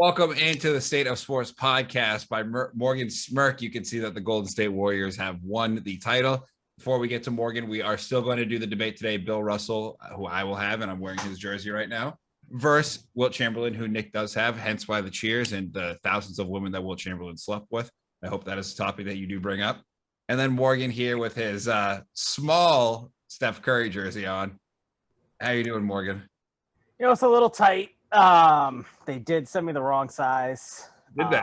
Welcome into the State of Sports podcast by Morgan Smirk. You can see that the Golden State Warriors have won the title. Before we get to Morgan, we are still going to do the debate today. Bill Russell, who I will have, and I'm wearing his jersey right now, versus Wilt Chamberlain, who Nick does have, hence why the cheers and the thousands of women that Wilt Chamberlain slept with. I hope that is a topic that you do bring up. And then Morgan here with his small Steph Curry jersey on. How you doing, Morgan? You know, it's a little tight. They did send me the wrong size. Did they?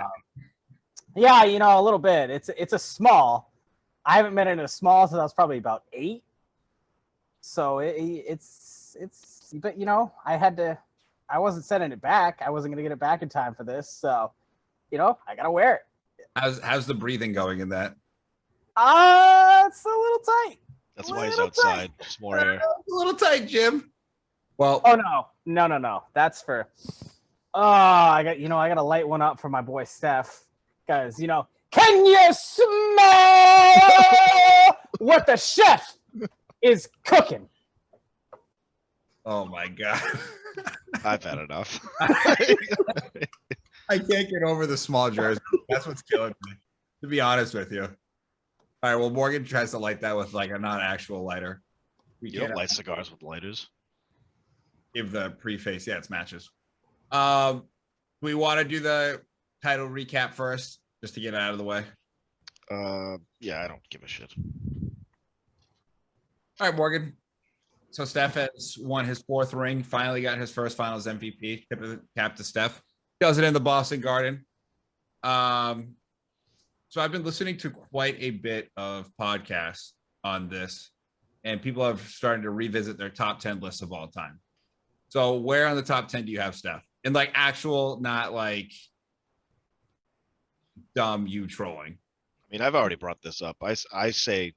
Yeah, you know, a little bit. It's a small. I haven't been in a small since I was probably about 8. So it's but you know, I wasn't sending it back. I wasn't gonna get it back in time for this. So, you know, I gotta wear it. How's the breathing going in that? It's a little tight. That's why he's outside. Just more air. A little tight, Jim. Well, oh no. That's for. I gotta light one up for my boy Steph, because can you smell what the chef is cooking? Oh my God. I've had enough. I can't get over the small jersey. That's what's killing me, to be honest with you. All right, well, Morgan tries to light that with like a non-actual lighter. You don't light cigars with lighters. Give the preface. Yeah, it's matches. We want to do the title recap first, just to get it out of the way. Yeah, I don't give a shit. All right, Morgan. So Steph has won his 4th ring, finally got his first finals MVP. Tip of the cap to Steph. Does it in the Boston Garden. So I've been listening to quite a bit of podcasts on this, and people have started to revisit their top 10 lists of all time. So where on the top 10 do you have Steph? And like actual, not like dumb you trolling. I mean, I've already brought this up. I say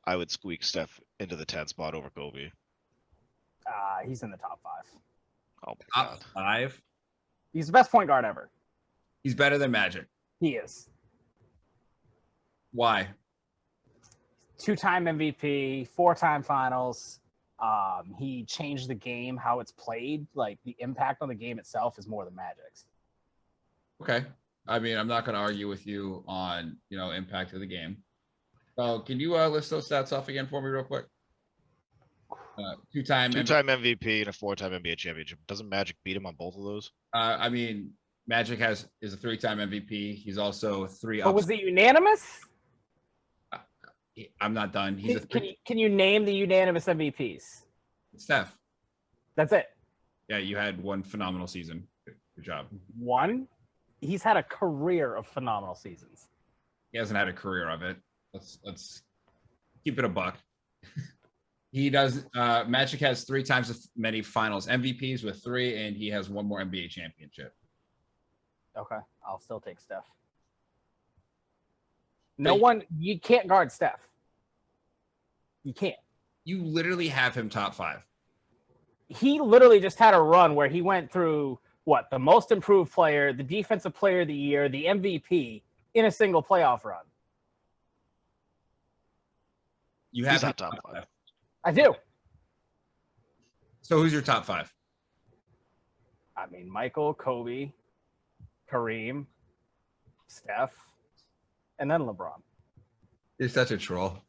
I would squeak Steph into the 10 spot over Kobe. He's in the top 5. Oh my God. Top 5? He's the best point guard ever. He's better than Magic. He is. Why? 2-time MVP, 4-time finals. He changed the game, how it's played. Like, the impact on the game itself is more than Magic's. Okay. I mean, I'm not going to argue with you on, impact of the game. So can you list those stats off again for me real quick? 2-time MVP and a 4-time NBA championship. Doesn't Magic beat him on both of those? I mean, Magic is a 3-time MVP. He's also 3. But was it unanimous? I'm not done. Can you name the unanimous MVPs? Steph. That's it. Yeah, you had one phenomenal season. Good job. One? He's had a career of phenomenal seasons. He hasn't had a career of it. Let's keep it a buck. He does. Magic has 3 times as many finals MVPs with 3, and he has 1 more NBA championship. Okay, I'll still take Steph. You can't guard Steph. You can't. You literally have him top 5. He literally just had a run where he went through the most improved player, the defensive player of the year, the MVP in a single playoff run. You have He's not top 5. I do. So who's your top 5? I mean, Michael, Kobe, Kareem, Steph, and then LeBron. You're such a troll.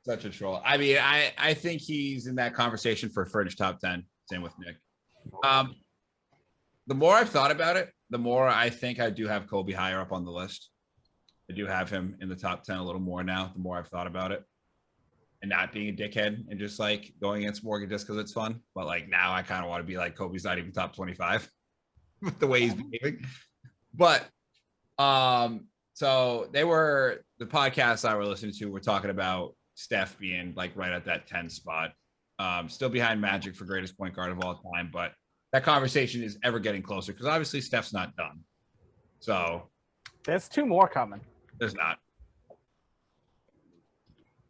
Such a troll. I mean, I think he's in that conversation for fringe top 10. Same with Nick. The more I've thought about it, the more I think I do have Kobe higher up on the list. I do have him in the top 10 a little more now, the more I've thought about it. And not being a dickhead and just like going against Morgan just because it's fun. But like now I kind of want to be like Kobe's not even top 25 with the way he's behaving. But so the podcasts I were listening to were talking about Steph being like right at that 10 spot. Still behind Magic for greatest point guard of all time, but that conversation is ever getting closer because obviously Steph's not done. So there's 2 more coming. There's not.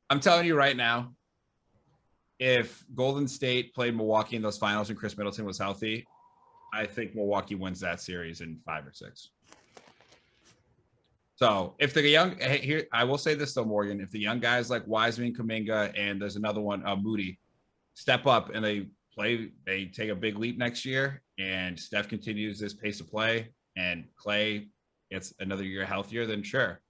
I'm telling you right now, if Golden State played Milwaukee in those finals and Chris Middleton was healthy, I think Milwaukee wins that series in 5 or 6. So if the here, I will say this though, Morgan, if the young guys like Wiseman, Kuminga, and there's another one, Moody, step up and they they take a big leap next year and Steph continues this pace of play and Clay gets another year healthier, then sure.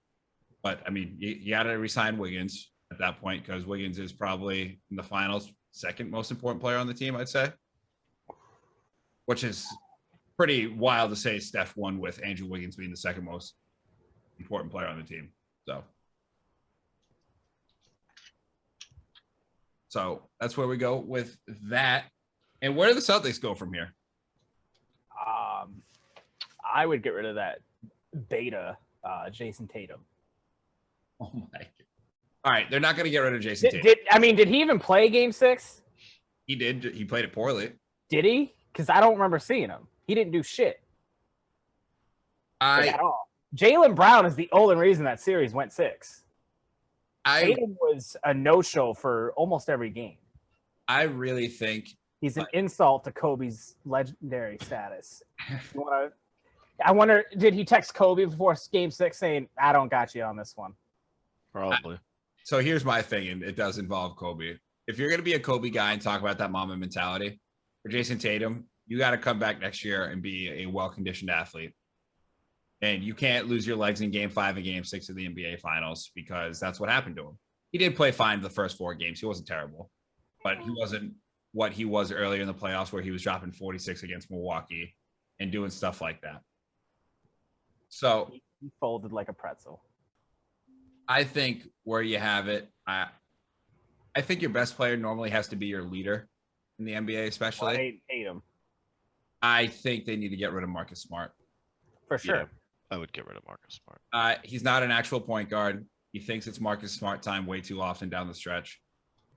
But I mean, you got to resign Wiggins at that point because Wiggins is probably in the finals second most important player on the team, I'd say. Which is pretty wild to say Steph won with Andrew Wiggins being the second most important player on the team. So that's where we go with that. And where do the Celtics go from here? I would get rid of that beta Jason Tatum. Oh my God. All right, they're not going to get rid of Jason Tatum. Did he even play Game 6? He did. He played it poorly. Did he? Because I don't remember seeing him. He didn't do shit. At all. Jaylen Brown is the only reason that series went 6. Tatum was a no-show for almost every game. I really think he's an insult to Kobe's legendary status. I wonder, did he text Kobe before Game 6 saying, "I don't got you on this one"? Probably. So here's my thing, and it does involve Kobe. If you're going to be a Kobe guy and talk about that mama mentality, for Jason Tatum, you got to come back next year and be a well-conditioned athlete. And you can't lose your legs in Game 5 and Game 6 of the NBA Finals because that's what happened to him. He did play fine the first 4 games. He wasn't terrible, but he wasn't what he was earlier in the playoffs where he was dropping 46 against Milwaukee and doing stuff like that. So he folded like a pretzel. I think where you have it, I think your best player normally has to be your leader in the NBA, especially. Well, I hate him. I think they need to get rid of Marcus Smart. For sure. Yeah, I would get rid of Marcus Smart. He's not an actual point guard. He thinks it's Marcus Smart time way too often down the stretch.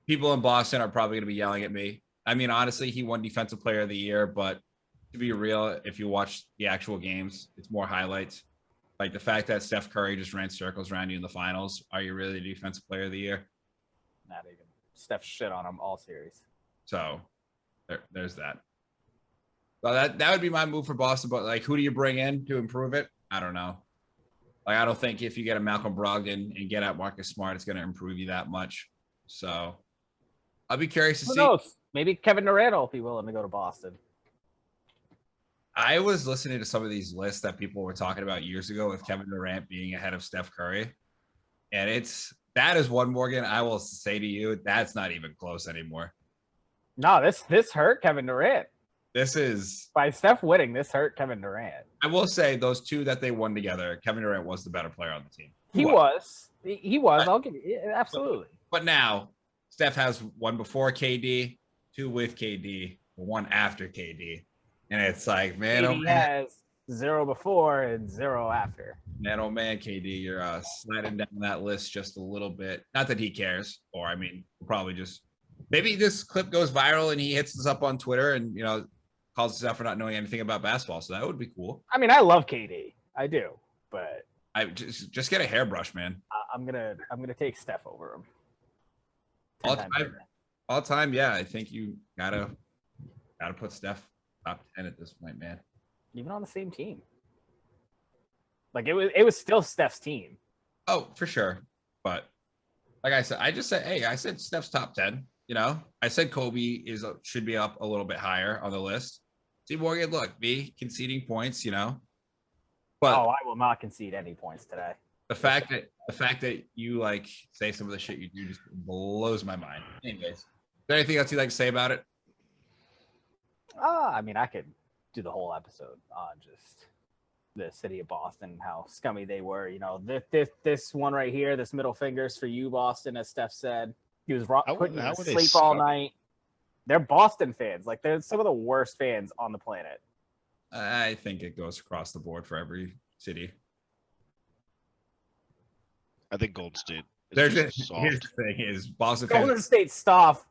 People in Boston are probably going to be yelling at me. I mean, honestly, he won Defensive Player of the Year, but to be real, if you watch the actual games, it's more highlights. Like the fact that Steph Curry just ran circles around you in the finals. Are you really the Defensive Player of the Year? Not even. Steph shit on him all series. So there's that. So that would be my move for Boston. But like, who do you bring in to improve it? I don't know. Like, I don't think if you get a Malcolm Brogdon and get out Marcus Smart, it's going to improve you that much. So I'll be curious to see. Who knows? Maybe Kevin Durant will be willing to go to Boston. I was listening to some of these lists that people were talking about years ago with Kevin Durant being ahead of Steph Curry. And that is one, Morgan, I will say to you, that's not even close anymore. No, this hurt Kevin Durant. This is by Steph winning. This hurt Kevin Durant. I will say those two that they won together, Kevin Durant was the better player on the team. He was. I'll give you absolutely. But now Steph has one before KD, 2 with KD, 1 after KD. And it's like, man, KD oh man. has 0 before and 0 after. Man, oh man, KD, you're sliding down that list just a little bit. Not that he cares, or I mean, probably just maybe this clip goes viral and he hits us up on Twitter and calls us out for not knowing anything about basketball. So that would be cool. I mean, I love KD, I do, but I just get a hairbrush, man. I'm gonna take Steph over him. All time, yeah. I think you gotta put Steph top 10 at this point, man. Even on the same team. Like it was still Steph's team. Oh, for sure. But like I said, I said Steph's top 10. I said Kobe should be up a little bit higher on the list. See, Morgan, look, me conceding points, But I will not concede any points today. The fact that you say some of the shit you do just blows my mind. Anyways, is there anything else you'd like to say about it? I mean, I could do the whole episode on just the city of Boston and how scummy they were. This one right here, this middle fingers for you, Boston, as Steph said. He was putting you to sleep all night. They're Boston fans. Like, they're some of the worst fans on the planet. I think it goes across the board for every city. I think Golden State. Here's the thing: is Boston Golden State soft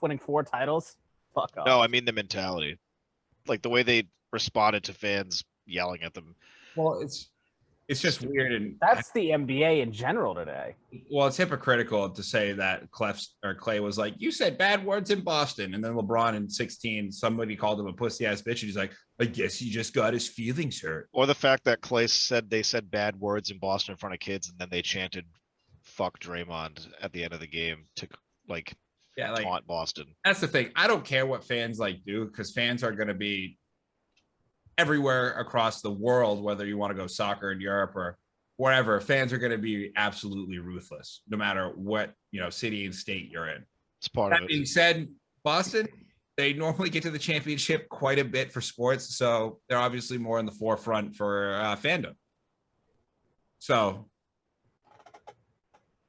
winning 4 titles. Fuck off. No, I mean the mentality, like the way they responded to fans yelling at them. Well, it's just weird, and that's the NBA in general today. Well, it's hypocritical to say that Clay was like, "You said bad words in Boston," and then LeBron in 16, somebody called him a pussy ass bitch, and he's like, "I guess he just got his feelings hurt." Or the fact that Clay said they said bad words in Boston in front of kids, and then they chanted "fuck Draymond" at the end of the game to Yeah, like taunt Boston. that's the thing. I don't care what fans like do because fans are going to be everywhere across the world, whether you want to go soccer in Europe or wherever. Fans are going to be absolutely ruthless, no matter what city and state you're in. It's part That of being it. said, Boston, they normally get to the championship quite a bit for sports, so they're obviously more in the forefront for fandom. So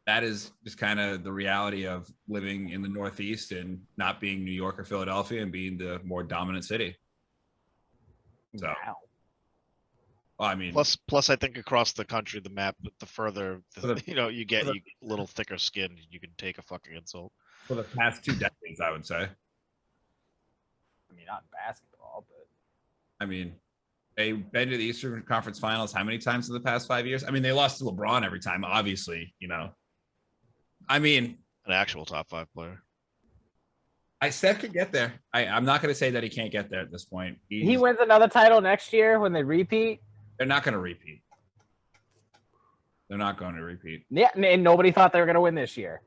that is just kind of the reality of living in the Northeast and not being New York or Philadelphia and being the more dominant city. So, Wow. well, I mean, Plus, I think across the country, the map, the further you get, for the- you a little thicker skin, you can take a fucking insult. for the past 2 decades, I would say. I mean, not in basketball, but I mean, they've been to the Eastern Conference Finals how many times in the past 5 years? I mean, they lost to LeBron every time, obviously, I mean, An actual top 5 player. Steph could get there. I'm not going to say that he can't get there at this point. he wins another title next year when they repeat. They're not going to repeat. They're not going to repeat. Yeah, and nobody thought they were going to win this year.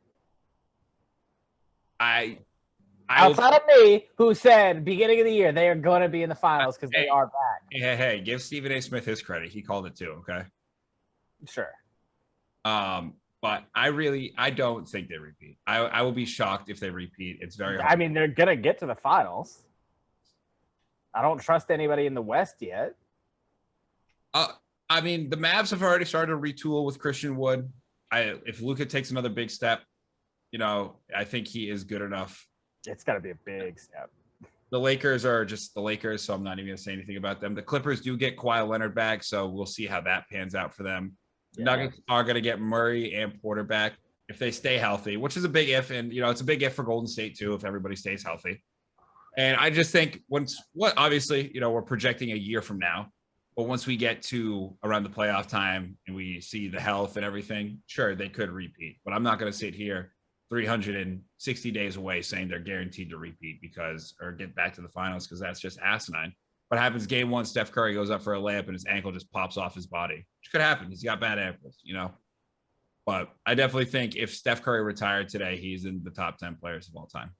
Outside of me, who said beginning of the year they are going to be in the finals because they are back. Hey, give Stephen A. Smith his credit. He called it too. Okay. Sure. But I don't think they repeat. I will be shocked if they repeat. It's very hard. I mean, they're going to get to the finals. I don't trust anybody in the West yet. I mean, the Mavs have already started to retool with Christian Wood. If Luka takes another big step, I think he is good enough. It's got to be a big step. The Lakers are just the Lakers, so I'm not even going to say anything about them. The Clippers do get Kawhi Leonard back, so we'll see how that pans out for them. The Nuggets are going to get Murray and Porter back if they stay healthy, which is a big if, and it's a big if for Golden State too if everybody stays healthy. And I just think obviously we're projecting a year from now, but once we get to around the playoff time and we see the health and everything, sure they could repeat. But I'm not going to sit here 360 days away saying they're guaranteed to repeat or get back to the finals because that's just asinine. What happens game 1, Steph Curry goes up for a layup and his ankle just pops off his body, which could happen. He's got bad ankles, But I definitely think if Steph Curry retired today, he's in the top 10 players of all time.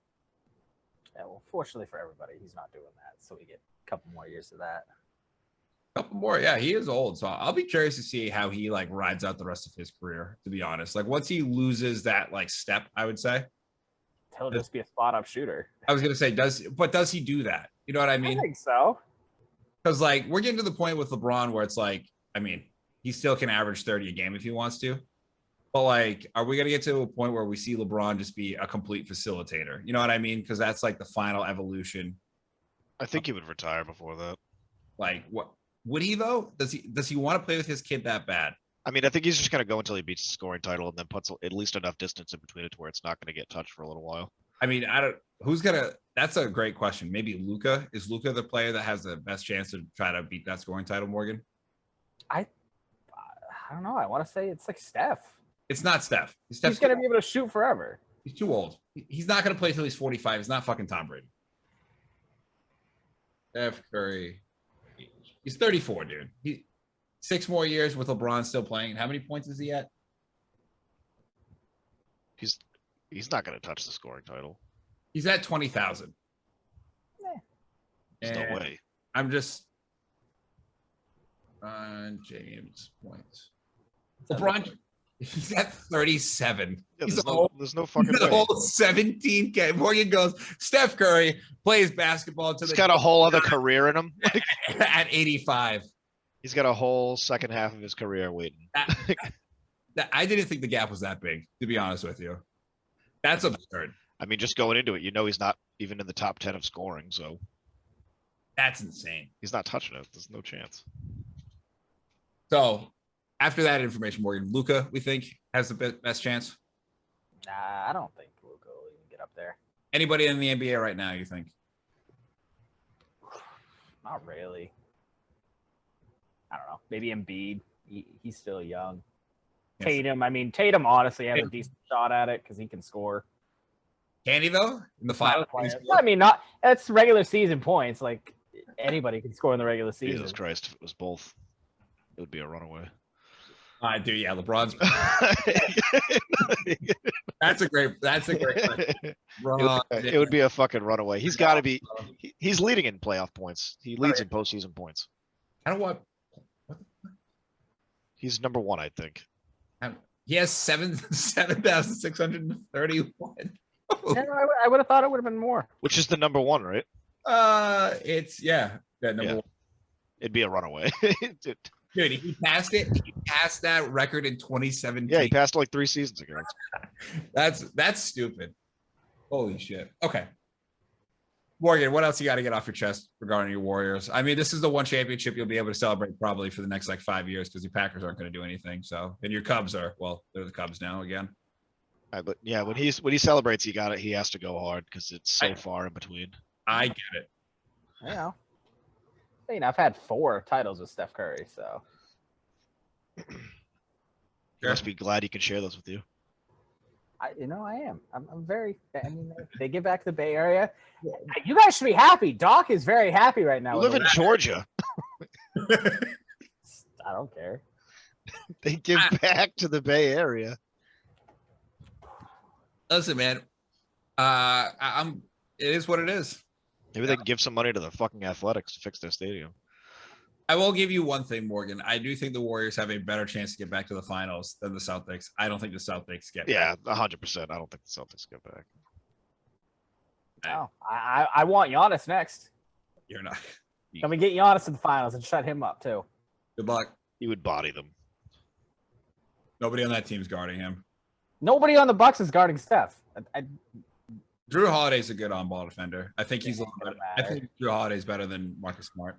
Yeah, well, fortunately for everybody, he's not doing that. So we get a couple more years of that. Couple more. Yeah, he is old. So I'll be curious to see how he rides out the rest of his career, to be honest. Once he loses that step, I would say. He'll just be a spot up shooter. I was going to say, does he do that? You know what I mean? I think so. Because we're getting to the point with LeBron where it's he still can average 30 a game if he wants to. But are we going to get to a point where we see LeBron just be a complete facilitator? You know what I mean? Because that's the final evolution. I think he would retire before that. What would he though? Does he want to play with his kid that bad? I mean, I think he's just going to go until he beats the scoring title and then puts at least enough distance in between it to where it's not going to get touched for a little while. I mean, that's a great question. Maybe Luka. Is Luka the player that has the best chance to try to beat that scoring title, Morgan? I don't know. I want to say it's Steph. It's not Steph. He's going to be able to shoot forever. He's too old. He's not going to play till he's 45. He's not fucking Tom Brady. Steph Curry. He's 34, dude. 6 more years with LeBron still playing. How many points is he at? He's not going to touch the scoring title. He's at 20,000. There's no way. I'm just James points. LeBron, he's at 37. Yeah, there's no way. fucking way. Whole 17K. Morgan goes, Steph Curry plays basketball to He's got a whole other career in him. At 85. He's got a whole second half of his career waiting. I didn't think the gap was that big, to be honest with you. That's absurd. I mean, just going into it, he's not even in the top 10 of scoring, so. That's insane. He's not touching it. There's no chance. So, after that information, Morgan, Luka, we think, has the best chance? Nah, I don't think Luka will even get up there. Anybody in the NBA right now, you think? Not really. I don't know. Maybe Embiid. He's still young. Yes. Tatum honestly has a decent shot at it because he can score. Can he though? In the final? That's regular season points. Anybody can score in the regular season. Jesus Christ, if it was both, it would be a runaway. I do. Yeah, LeBron's. That's a great. It would be a fucking runaway. He's got to be. He's leading in playoff points. He leads in postseason points. I don't want. He's number one, I think. He has 7,631. Yeah, I would have thought it would have been more. Which is the number one, right? It's that number one. It'd be a runaway. Dude, he passed it. He passed that record in 2017. Yeah, he passed it like 3 seasons ago. That's stupid. Holy shit. Okay. Morgan, what else you got to get off your chest regarding your Warriors? I mean, this is the one championship you'll be able to celebrate probably for the next like 5 years because your Packers aren't going to do anything. So, and your Cubs are, well, they're the Cubs now again. But yeah, when he celebrates, he has to go hard because it's so far in between. I get it. You know, I've had 4 titles with Steph Curry, so. You must be glad he can share those with you. I am. I'm very. I mean, they give back to the Bay Area. You guys should be happy. Doc is very happy right now. You live in Georgia. I don't care. They give back to the Bay Area. Listen, man. It is what it is. Maybe they can give some money to the fucking Athletics to fix their stadium. I will give you one thing, Morgan. I do think the Warriors have a better chance to get back to the finals than the Celtics. I don't think the Celtics get back. 100%. I don't think the Celtics get back. No, I want Giannis next. You're not. Can we get Giannis in the finals and shut him up too? Good luck. He would body them. Nobody on that team's guarding him. Nobody on the Bucks is guarding Steph. Drew Holiday's a good on-ball defender. I think he's a little better. I think Drew Holiday's better than Marcus Smart.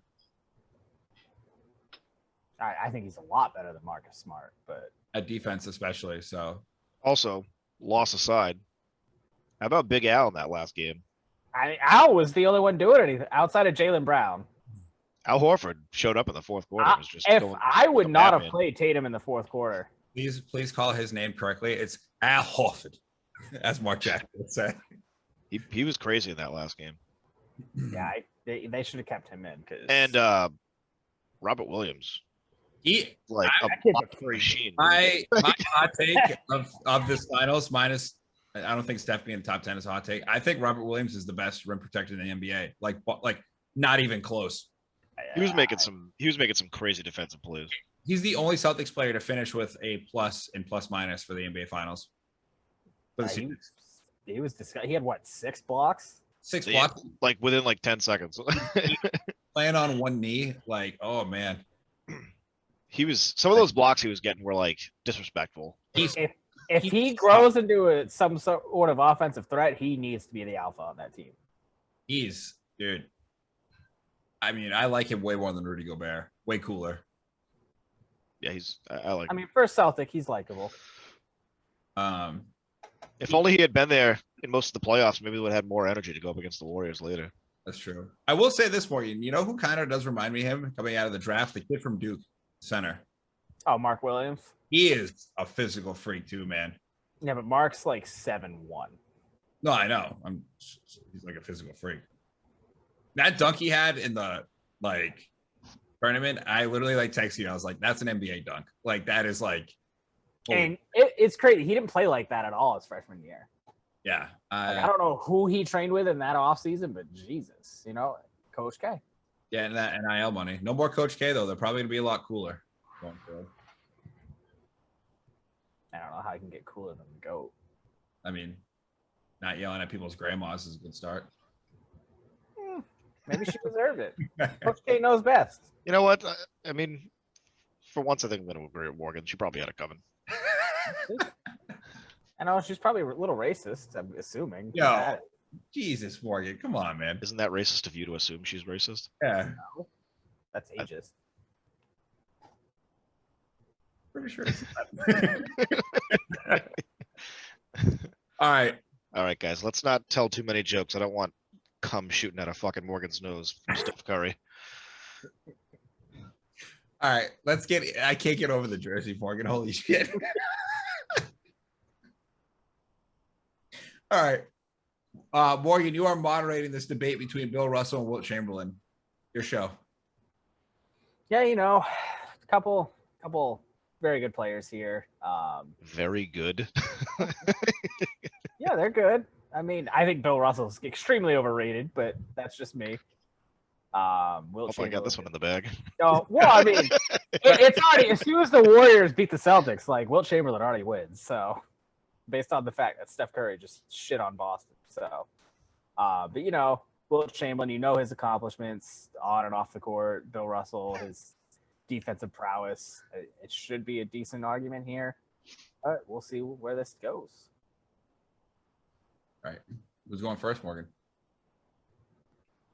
I think he's a lot better than Marcus Smart, but at defense especially. So also, loss aside, how about Big Al in that last game? Al was the only one doing anything outside of Jaylen Brown. Al Horford showed up in the fourth quarter. I would not have played Tatum in the fourth quarter. Please call his name correctly. It's Al Horford, as Mark Jackson would say. He was crazy in that last game. Yeah, they should have kept him in. And Robert Williams. He like a machine. My hot take of this finals minus. I don't think Steph being in the top 10 is a hot take. I think Robert Williams is the best rim protector in the NBA. Like not even close. He was making some crazy defensive plays. He's the only Celtics player to finish with a plus and plus minus for the NBA finals. He was disgusting. He had what, 6 blocks? 6 blocks? Like within like 10 seconds. Playing on one knee, like, oh man. Some of those blocks he was getting were like disrespectful. If he grows into some sort of offensive threat, he needs to be the alpha on that team. Dude. I mean, I like him way more than Rudy Gobert. Way cooler. Yeah, I like him. I mean, for a Celtic, he's likable. If only he had been there in most of the playoffs, maybe he would have had more energy to go up against the Warriors later. That's true. I will say this, Morgan. You know who kind of does remind me of him coming out of the draft? The kid from Duke, center. Oh, Mark Williams. He is a physical freak too, man. Yeah, but Mark's like 7'1". No, I know. He's like a physical freak. That dunk he had in the tournament, I literally texted you. I was like, "That's an NBA dunk." Like that is like. And it's crazy. He didn't play like that at all his freshman year. Yeah, I don't know who he trained with in that offseason, but Jesus, Coach K. Yeah, and that NIL money. No more Coach K though. They're probably gonna be a lot cooler going forward. I don't know how he can get cooler than the GOAT. I mean, not yelling at people's grandmas is a good start. Maybe she deserved it. Coach K knows best. You know what? I mean, for once, I think I'm going to agree with Morgan. She probably had it coming. I know she's probably a little racist, I'm assuming. Yo, Jesus, Morgan. Come on, man. Isn't that racist of you to assume she's racist? Yeah. No, that's ageist. Pretty sure it's All right, guys. Let's not tell too many jokes. I don't want cum shooting out of fucking Morgan's nose from Steph Curry. All right, I can't get over the jersey, Morgan. Holy shit. All right. Morgan, you are moderating this debate between Bill Russell and Wilt Chamberlain. Your show. Yeah, a couple very good players here. Very good. Yeah, they're good. I mean, I think Bill Russell's extremely overrated, but that's just me. Wilt Hope I got Chamberlain. this one in the bag. Oh, well, I mean, it's already as soon as the Warriors beat the Celtics, like Wilt Chamberlain already wins. So, based on the fact that Steph Curry just shit on Boston. So, but you know, Wilt Chamberlain, you know his accomplishments on and off the court. Bill Russell, his defensive prowess. It should be a decent argument here. But we'll see where this goes. All right. Who's going first, Morgan?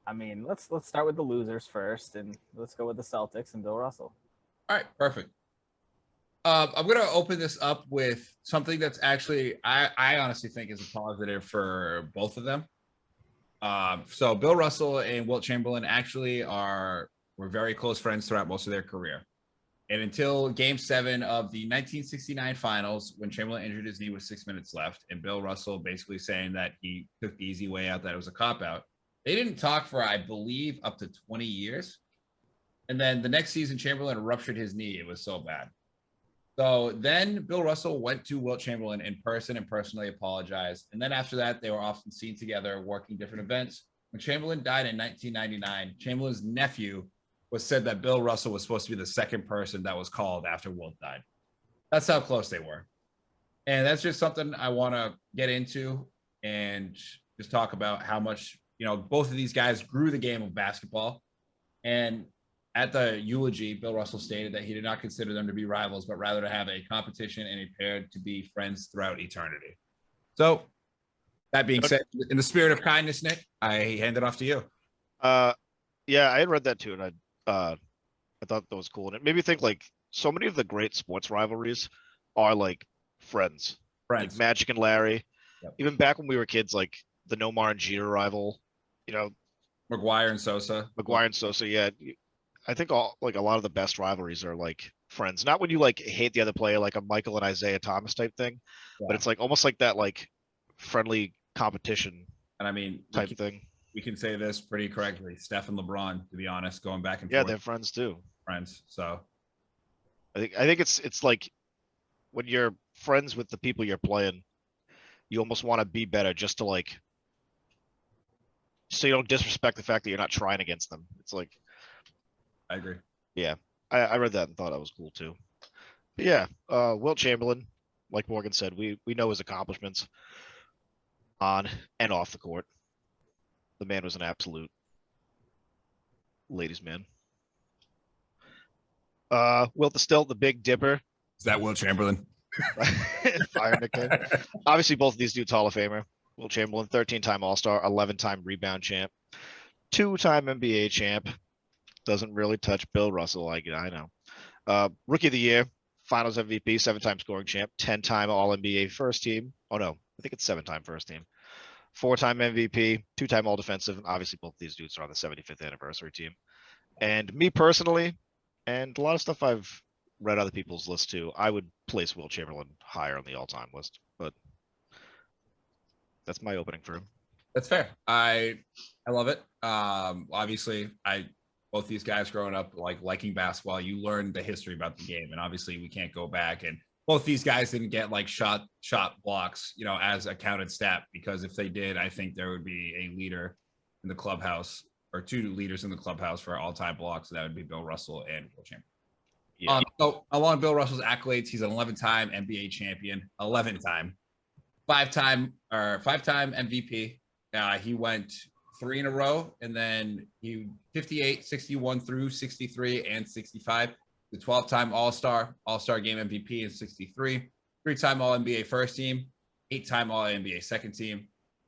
I mean, let's start with the losers first, and let's go with the Celtics and Bill Russell. All right, perfect. I'm going to open this up with something that's actually, I honestly think is a positive for both of them. So Bill Russell and Wilt Chamberlain actually were very close friends throughout most of their career. And until Game 7 of the 1969 finals, when Chamberlain injured his knee with 6 minutes left, and Bill Russell basically saying that he took the easy way out, that it was a cop-out, they didn't talk for, I believe, up to 20 years. And then the next season, Chamberlain ruptured his knee. It was so bad. So then Bill Russell went to Wilt Chamberlain in person and personally apologized. And then after that, they were often seen together working different events. When Chamberlain died in 1999, Chamberlain's nephew was said that Bill Russell was supposed to be the second person that was called after Wilt died. That's how close they were. And that's just something I want to get into and just talk about how much, you know, both of these guys grew the game of basketball. And at the eulogy, Bill Russell stated that he did not consider them to be rivals, but rather to have a competition and a pair to be friends throughout eternity. So that being said, in the spirit of kindness, Nick, I hand it off to you. Yeah, I had read that too, and I thought that was cool. And it made me think, like, so many of the great sports rivalries are like friends. Like Magic and Larry. Yep. Even back when we were kids, like the Nomar and Jeter rival, you know, McGuire and Sosa. Yeah. I think a lot of the best rivalries are like friends. Not when you like hate the other player, like a Michael and Isaiah Thomas type thing, but it's like almost like that like friendly competition. And I mean, type thing. We can say this pretty correctly. Steph and LeBron, to be honest, going back and forth. Yeah, they're friends too. Friends. So I think it's like when you're friends with the people you're playing, you almost want to be better just to like, so you don't disrespect the fact that you're not trying against them. It's like, I agree. Yeah, I read that and thought that was cool too. But yeah, Wilt Chamberlain, like Morgan said, we know his accomplishments on and off the court. The man was an absolute ladies' man. Wilt is still the Big Dipper. Is that Wilt Chamberlain? Fire nickname. Obviously, both of these dudes Hall of Famer. Wilt Chamberlain, 13-time All-Star, 11-time rebound champ, 2-time NBA champ. Doesn't really touch Bill Russell, I know. Rookie of the Year, Finals MVP, 7-time scoring champ, 10-time All-NBA first team. Oh, no, I think it's 7-time first team. 4-time MVP, 2-time All-Defensive, and obviously both these dudes are on the 75th anniversary team. And me personally, and a lot of stuff I've read other people's lists too, I would place Wilt Chamberlain higher on the all-time list, but that's my opening for him. That's fair. I love it. Obviously, both these guys growing up liking basketball, you learn the history about the game, and obviously we can't go back. And both these guys didn't get like shot blocks, you know, as a counted stat, because if they did, I think there would be a leader in the clubhouse, or two leaders in the clubhouse for all-time blocks. So that would be Bill Russell and Wilt Chamberlain. Yeah. So along Bill Russell's accolades, he's an 11-time NBA champion, 11-time, 5-time MVP. He went 3 in a row, and then he 58, 61 through 63 and 65. The 12-time All-Star Game MVP in 63, 3-time All-NBA first team, 8-time All-NBA second team,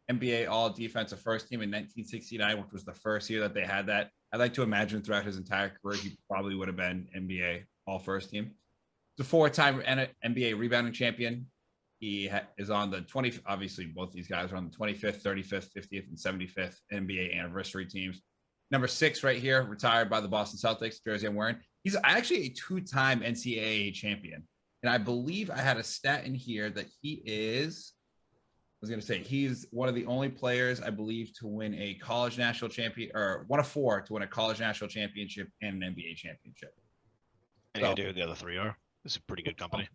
NBA All-Defensive first team in 1969, which was the first year that they had that. I'd like to imagine throughout his entire career, he probably would have been NBA All-First team. The 4-time NBA rebounding champion. He is on the 20th. Obviously, both these guys are on the 25th, 35th, 50th, and 75th NBA anniversary teams. Number 6 right here, retired by the Boston Celtics, jersey I'm wearing. He's actually a 2-time NCAA champion. And I believe I had a stat in here that he's one of the only players, I believe, to win a college national champion, or one of 4 to win a college national championship and an NBA championship. Any idea who the other 3 are? This is pretty good company.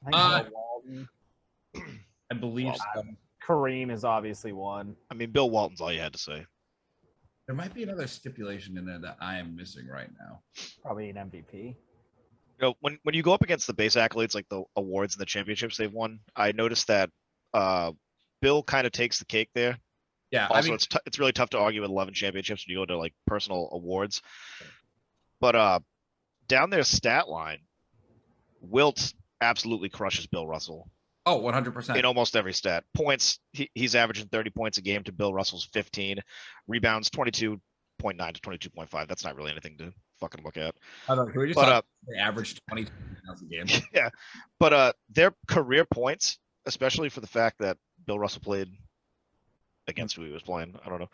I think Bill Walton. I believe Well, so. Kareem is obviously one. I mean, Bill Walton's all you had to say. There might be another stipulation in there that I am missing right now. Probably an MVP. You know, when you go up against the base accolades, like the awards and the championships they've won, I noticed that Bill kind of takes the cake there. Yeah, Also, I mean, it's really tough to argue with 11 championships when you go to like personal awards. But down their stat line, Wilt absolutely crushes Bill Russell 100%. in almost every stat. Points, he's averaging 30 points a game to Bill Russell's 15. Rebounds 22.9 to 22.5. That's not really anything to fucking look at. Can we just But talk they averaged 20 pounds a game? yeah, but their career points, especially for the fact that Bill Russell played against who he was playing, I don't know.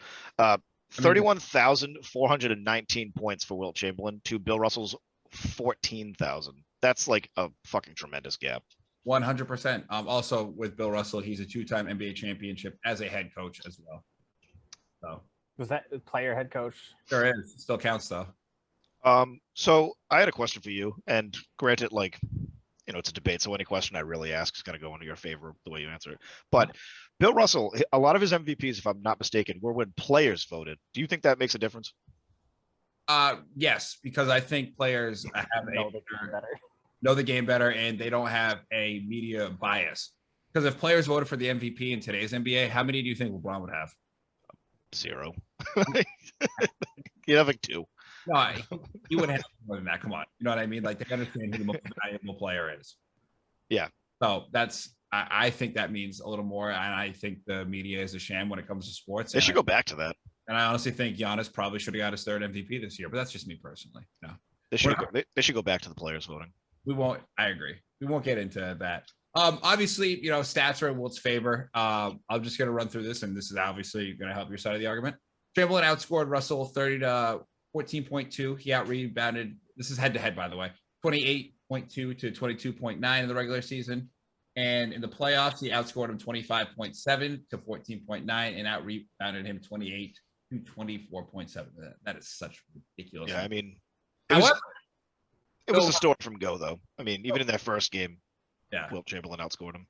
31,419 points for Wilt Chamberlain to Bill Russell's 14,000. That's like a fucking tremendous gap. 100%. Also with Bill Russell, he's a 2-time NBA championship as a head coach as well. So Was that the player head coach? sure is. Still counts though. So I had a question for you, and granted, like, you know, it's a debate, so any question I really ask is going to go into your favor the way you answer it. But Bill Russell, a lot of his MVPs, if I'm not mistaken, were when players voted. Do you think that makes a difference? Yes, because I think players know the game better, and they don't have a media bias. Because if players voted for the MVP in today's NBA, how many do you think LeBron would have? 0. You'd have like 2. No, he would have more than that. Come on, you know what I mean? Like they understand who the most valuable player is. Yeah. So that's I think that means a little more, and I think the media is a sham when it comes to sports. They should go back to that. And I honestly think Giannis probably should have got his 3rd MVP this year, but that's just me personally. No, They should go back to the players voting. we won't. I agree. We won't get into that. Obviously, you know, stats are in Wilt's favor. I'm just going to run through this, and this is obviously going to help your side of the argument. Chamberlain outscored Russell 30 to 14.2. He out-rebounded. This is head-to-head, by the way. 28.2 to 22.9 in the regular season. And in the playoffs, he outscored him 25.7 to 14.9 and out-rebounded him 28 to 24.7. That is such ridiculous. Yeah, I mean, However, it was a story from go, though. I mean, even in their first game, yeah. Wilt Chamberlain outscored him.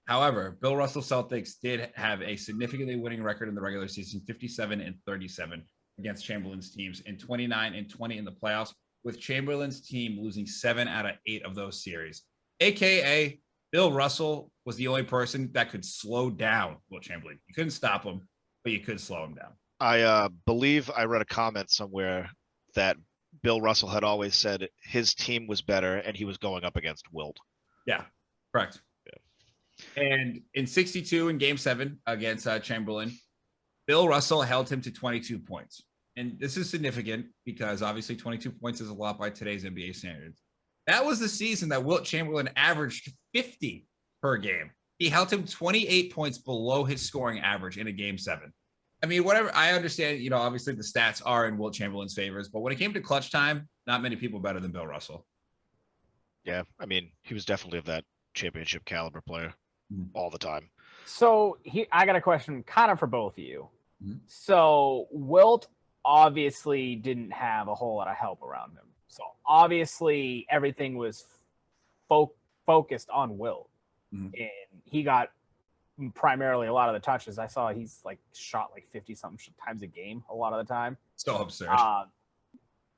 However, Bill Russell Celtics did have a significantly winning record in the regular season, 57-37 against Chamberlain's teams, and 29-20 in the playoffs, with Chamberlain's team losing 7 out of 8 of those series. AKA, Bill Russell was the only person that could slow down Wilt Chamberlain. You couldn't stop him, but you could slow him down. I believe I read a comment somewhere that Bill Russell had always said his team was better and he was going up against Wilt. Yeah, correct. And in 62 in game 7 against Chamberlain, Bill Russell held him to 22 points. And this is significant because obviously 22 points is a lot by today's NBA standards. That was the season that Wilt Chamberlain averaged 50 per game. He held him 28 points below his scoring average in a game 7. I mean, whatever. I understand, you know, obviously the stats are in Wilt Chamberlain's favors, but when it came to clutch time, not many people better than Bill Russell. Yeah, I mean, he was definitely of that championship caliber player all the time. So I got a question kind of for both of you. Mhm. So Wilt obviously didn't have a whole lot of help around him. So obviously everything was focused on Wilt. Mhm. And he got primarily a lot of the touches. I saw he's like shot like 50 something times a game a lot of the time. So absurd.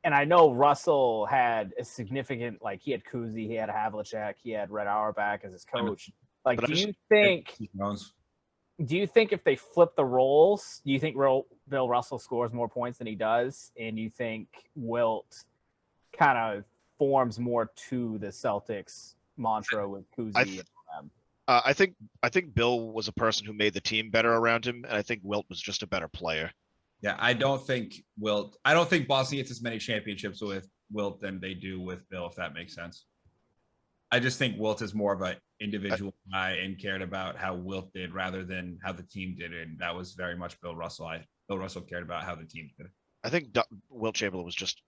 And I know Russell had a significant, like he had Kuzi, he had Havlicek, he had Red Auerbach as his coach. Like, do you think if they flip the roles, do you think Bill Russell scores more points than he does? And you think Wilt kind of forms more to the Celtics mantra with Kuzi? I think Bill was a person who made the team better around him, and I think Wilt was just a better player. Yeah, I don't think Boston gets as many championships with Wilt than they do with Bill, if that makes sense. I just think Wilt is more of an individual guy and cared about how Wilt did rather than how the team did. And that was very much Bill Russell. Bill Russell cared about how the team did. I think Wilt Chamberlain was just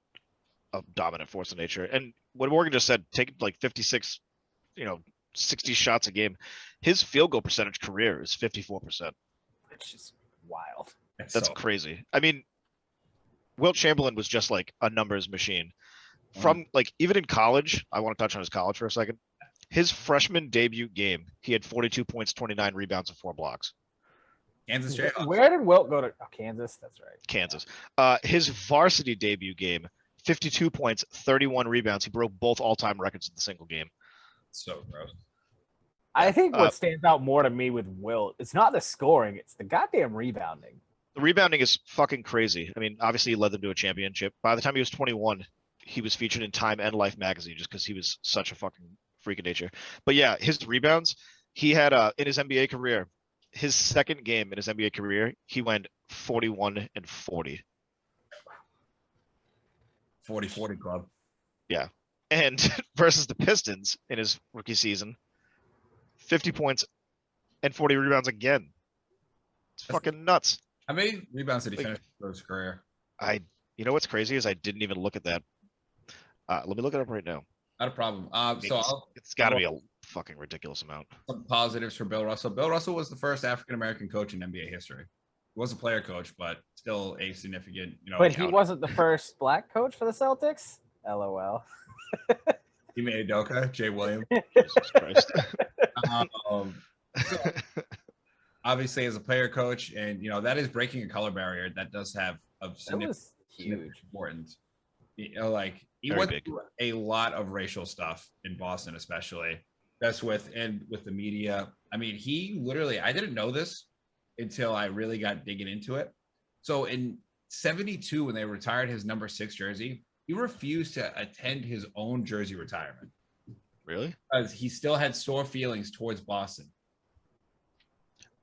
a dominant force of nature. And what Morgan just said, take like 56, 60 shots a game. His field goal percentage career is 54%. Which is wild. That's crazy. I mean, Wilt Chamberlain was just like a numbers machine. from like even in college, I want to touch on his college for a second. His freshman debut game, he had 42 points, 29 rebounds, and 4 blocks. Kansas Jayhawks. Where did Wilt go to? Oh, Kansas. That's right. Kansas. His varsity debut game, 52 points, 31 rebounds. He broke both all-time records in the single game. So gross. I think what stands out more to me with Wilt, it's not the scoring, it's the goddamn rebounding. The rebounding is fucking crazy. I mean, obviously he led them to a championship. By the time he was 21, he was featured in Time and Life magazine just because he was such a fucking freak of nature. But yeah, his rebounds, he had in his NBA career, his second game in his NBA career, he went 41 and 40. 40-40 club. Yeah. And versus the Pistons in his rookie season, 50 points and 40 rebounds again. It's fucking nuts. How many rebounds did he finish for his career? You know what's crazy is I didn't even look at that. Let me look it up right now. Not a problem. It's got to be a fucking ridiculous amount. Some positives for Bill Russell. Bill Russell was the first African-American coach in NBA history. He was a player coach, but still a significant, But he wasn't the first black coach for the Celtics? LOL. He made Udoka, Jay Williams. Jesus Christ. So, obviously, as a player coach, and that is breaking a color barrier. That does have a significant importance. Like he Very went big. through a lot of racial stuff in Boston, especially. That's with the media. I mean, he literally, I didn't know this until I really got digging into it. So in 72, when they retired his number 6 jersey, he refused to attend his own jersey retirement. Really? Because he still had sore feelings towards Boston.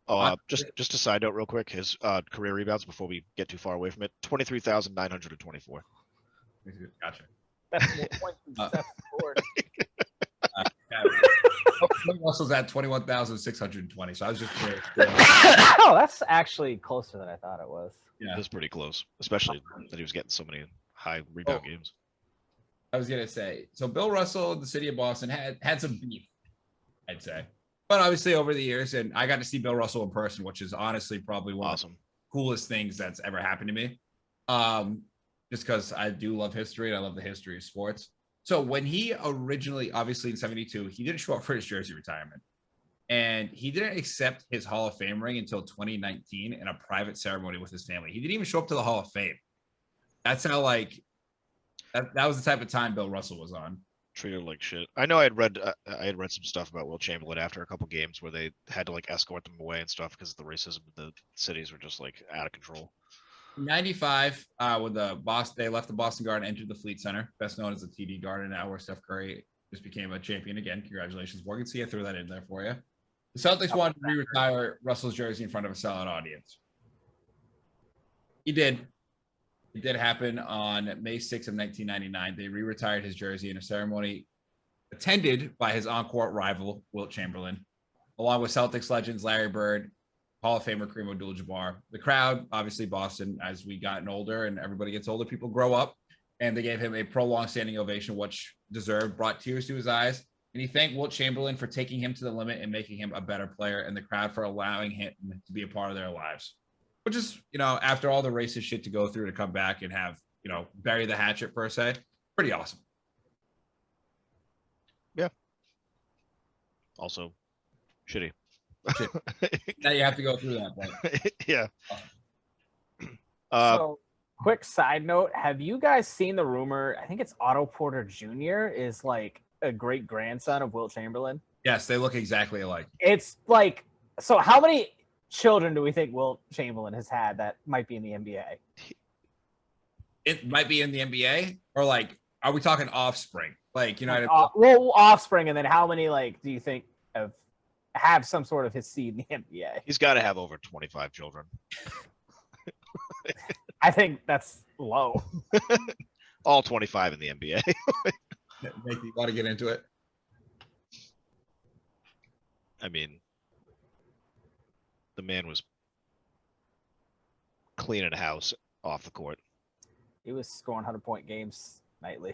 Oh, just a side note real quick. His career rebounds before we get too far away from it, 23,924. Gotcha. That's more points than Steph scored. Russell's at 21,620. So I was just curious. Oh, that's actually closer than I thought it was. Yeah, That's pretty close, especially that he was getting so many high rebound games. I was gonna say, so Bill Russell, the city of Boston, had some beef, I'd say. But obviously over the years, and I got to see Bill Russell in person, which is honestly probably one of the coolest things that's ever happened to me. Just because I do love history and I love the history of sports. So when he originally, obviously in 72, he didn't show up for his jersey retirement. And he didn't accept his Hall of Fame ring until 2019 in a private ceremony with his family. He didn't even show up to the Hall of Fame. That's how that was the type of time Bill Russell was on. Treated like shit. I know I had read some stuff about Wilt Chamberlain after a couple games where they had to escort them away and stuff because the racism in the cities were just out of control. 95, when they left the Boston Garden, entered the Fleet Center, best known as the TD Garden now, where Steph Curry just became a champion again. Congratulations, Morgan. See, I threw that in there for you. The Celtics wanted to re-retire Russell's jersey in front of a sellout audience. He did. It did happen on May 6th of 1999. They re-retired his jersey in a ceremony attended by his on-court rival, Wilt Chamberlain, along with Celtics legends Larry Bird, Hall of Famer Kareem Abdul-Jabbar. The crowd, obviously Boston, as we gotten older and everybody gets older, people grow up, and they gave him a prolonged standing ovation, which deserved, brought tears to his eyes. And he thanked Wilt Chamberlain for taking him to the limit and making him a better player, and the crowd for allowing him to be a part of their lives. Which is, after all the racist shit to go through to come back and have, bury the hatchet per se, pretty awesome. Yeah. Also, shitty. Now you have to go through that. But... Yeah. So, quick side note: have you guys seen the rumor? I think it's Otto Porter Jr. is a great grandson of Wilt Chamberlain. Yes, they look exactly alike. It's so how many children do we think Wilt Chamberlain has had that might be in the NBA? It might be in the NBA, or are we talking offspring? Well, offspring, and then how many do you think have some sort of his seed in the NBA? He's got to have over 25 children. I think that's low. All 25 in the NBA. Make you want to get into it? I mean, the man was cleaning house off the court. He was scoring 100-point games nightly.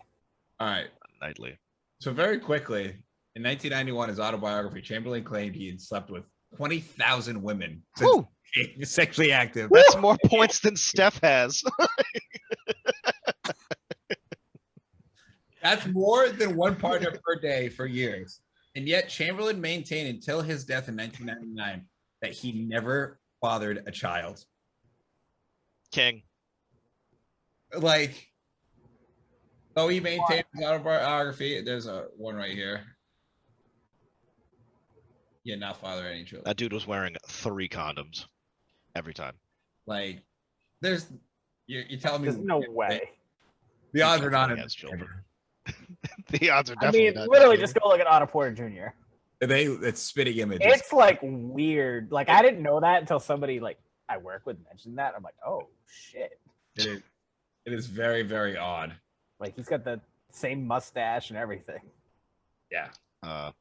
All right. Nightly. So very quickly, in 1991, his autobiography, Chamberlain claimed he had slept with 20,000 women since he was sexually active. That's more points than Steph has. That's more than one partner per day for years. And yet Chamberlain maintained until his death in 1999 that he never fathered a child. King. Like, though he maintained his autobiography, there's a one right here. Yeah, not father any children. That dude was wearing 3 condoms every time. Like, there's you're telling me There's no way. the odds are not He in has his children. favor. The odds are I definitely mean, not. literally, just go look at Otto Porter Jr. It's spitting images. It's like weird. Like I didn't know that until somebody like I work with mentioned that. I'm like, oh shit. It is very, very odd. Like he's got the same mustache and everything. Yeah.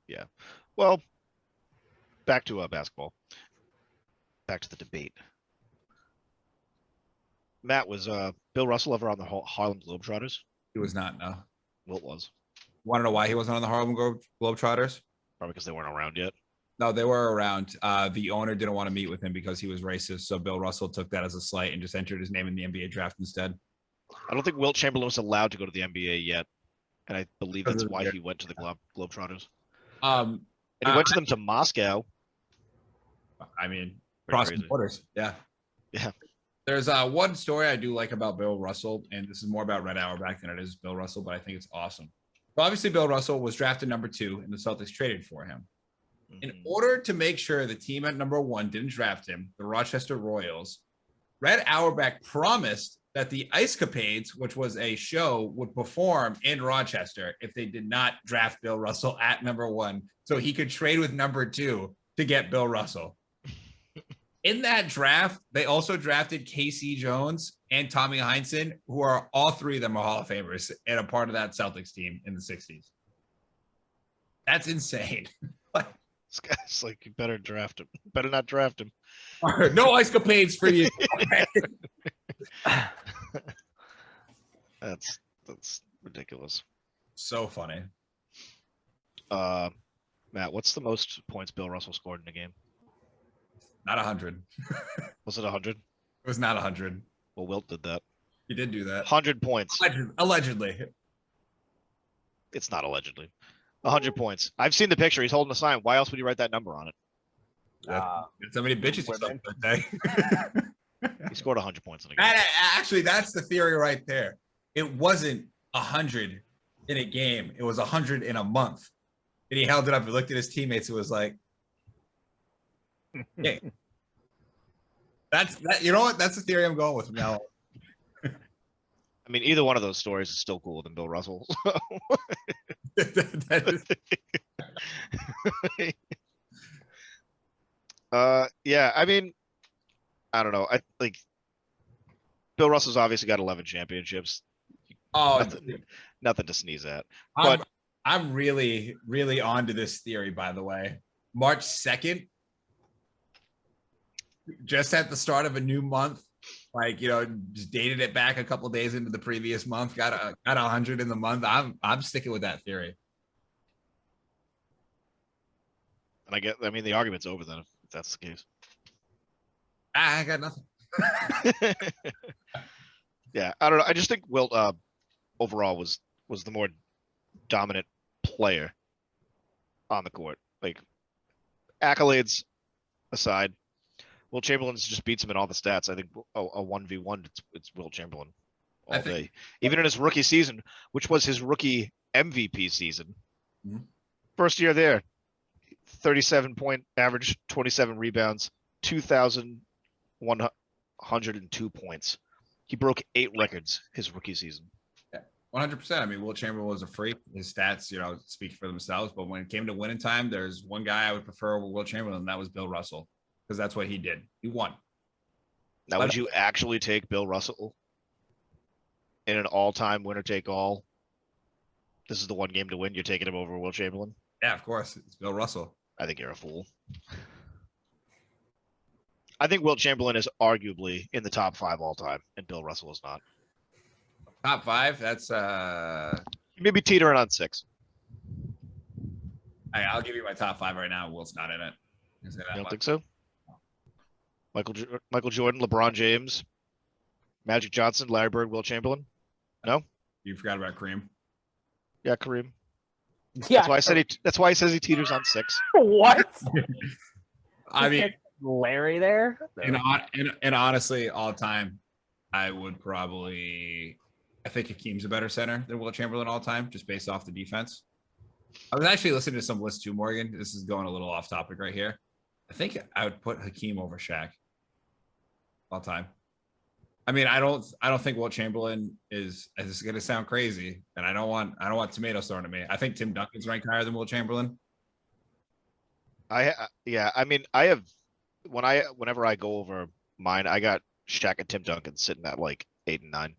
Yeah. Well, back to basketball. Back to the debate. Matt, was Bill Russell ever on the Harlem Globetrotters? He was not, no. Wilt was. Want to know why he wasn't on the Harlem Globetrotters? Probably because they weren't around yet. No, they were around. The owner didn't want to meet with him because he was racist. So Bill Russell took that as a slight and just entered his name in the NBA draft instead. I don't think Wilt Chamberlain was allowed to go to the NBA yet. And I believe that's why he went to the Globetrotters. And he went to them to Moscow. I mean, Pretty crossing crazy. borders. Yeah. Yeah. There's one story I do like about Bill Russell, and this is more about Red Auerbach than it is Bill Russell, but I think it's awesome. So obviously, Bill Russell was drafted number 2, and the Celtics traded for him. In order to make sure the team at number 1 didn't draft him, the Rochester Royals, Red Auerbach promised that the Ice Capades, which was a show, would perform in Rochester if they did not draft Bill Russell at number 1, so he could trade with number 2 to get Bill Russell. In that draft, they also drafted Casey Jones and Tommy Heinsohn, who are all 3 of them are Hall of Famers and a part of that Celtics team in the 60s. That's insane. This guy's like, you better draft him. Better not draft him. No Ice Capades for you. That's ridiculous. So funny. Matt, what's the most points Bill Russell scored in a game? Not 100. Was it 100? It was not 100. Well, Wilt did that. He did do that. 100 points. Allegedly. It's not allegedly. 100 points. I've seen the picture. He's holding a sign. Why else would you write that number on it? So many bitches women. that day. He scored 100 points in a game. Actually, that's the theory right there. It wasn't 100 in a game. It was 100 in a month. And he held it up and looked at his teammates and was like, hey, that's that. You know what? That's the theory I'm going with from now on. I mean, either one of those stories is still cooler than Bill Russell. Yeah, I mean, I don't know. I like Bill Russell's obviously got 11 championships. Oh, Nothing to sneeze at. I'm really, really onto this theory, by the way. March 2nd, just at the start of a new month, like, you know, just dated it back a couple days into the previous month, got 100 in the month. I'm sticking with that theory. And I mean, the argument's over then if that's the case. I got nothing. Yeah, I don't know. I just think Wilt overall was the more dominant player on the court. Like, accolades aside, Wilt Chamberlain just beats him in all the stats. I think a 1v1, it's Wilt Chamberlain all day. Even in his rookie season, which was his rookie MVP season. Mhm. First year there, 37-point average, 27 rebounds, 2,102 points. He broke 8 records his rookie season. 100%. I mean, Wilt Chamberlain was a freak. His stats, you know, speak for themselves. But when it came to winning time, there's one guy I would prefer over Wilt Chamberlain, and that was Bill Russell, because that's what he did. He won. Now, would you actually take Bill Russell in an all-time winner-take-all? This is the one game to win. You're taking him over Wilt Chamberlain? Yeah, of course. It's Bill Russell. I think you're a fool. I think Wilt Chamberlain is arguably in the top 5 all-time, and Bill Russell is not. Top 5? That's Maybe teetering on 6. I'll give you my top 5 right now. Wilt's not in it. You don't think so? Michael Jordan, LeBron James, Magic Johnson, Larry Bird, Wilt Chamberlain? No? You forgot about Kareem. Yeah, Kareem. Yeah. That's why I said that's why he says he teeters on 6. What? I mean, Larry there. and honestly, all time, I would probably. I think Hakeem's a better center than Wilt Chamberlain all time, just based off the defense. I was actually listening to some lists too, Morgan. This is going a little off topic right here. I think I would put Hakeem over Shaq all time. I mean, I don't think Wilt Chamberlain is. This is going to sound crazy, and I don't want tomatoes thrown at me. I think Tim Duncan's ranked higher than Wilt Chamberlain. Yeah. I mean, whenever I go over mine, I got Shaq and Tim Duncan sitting at like 8 and 9.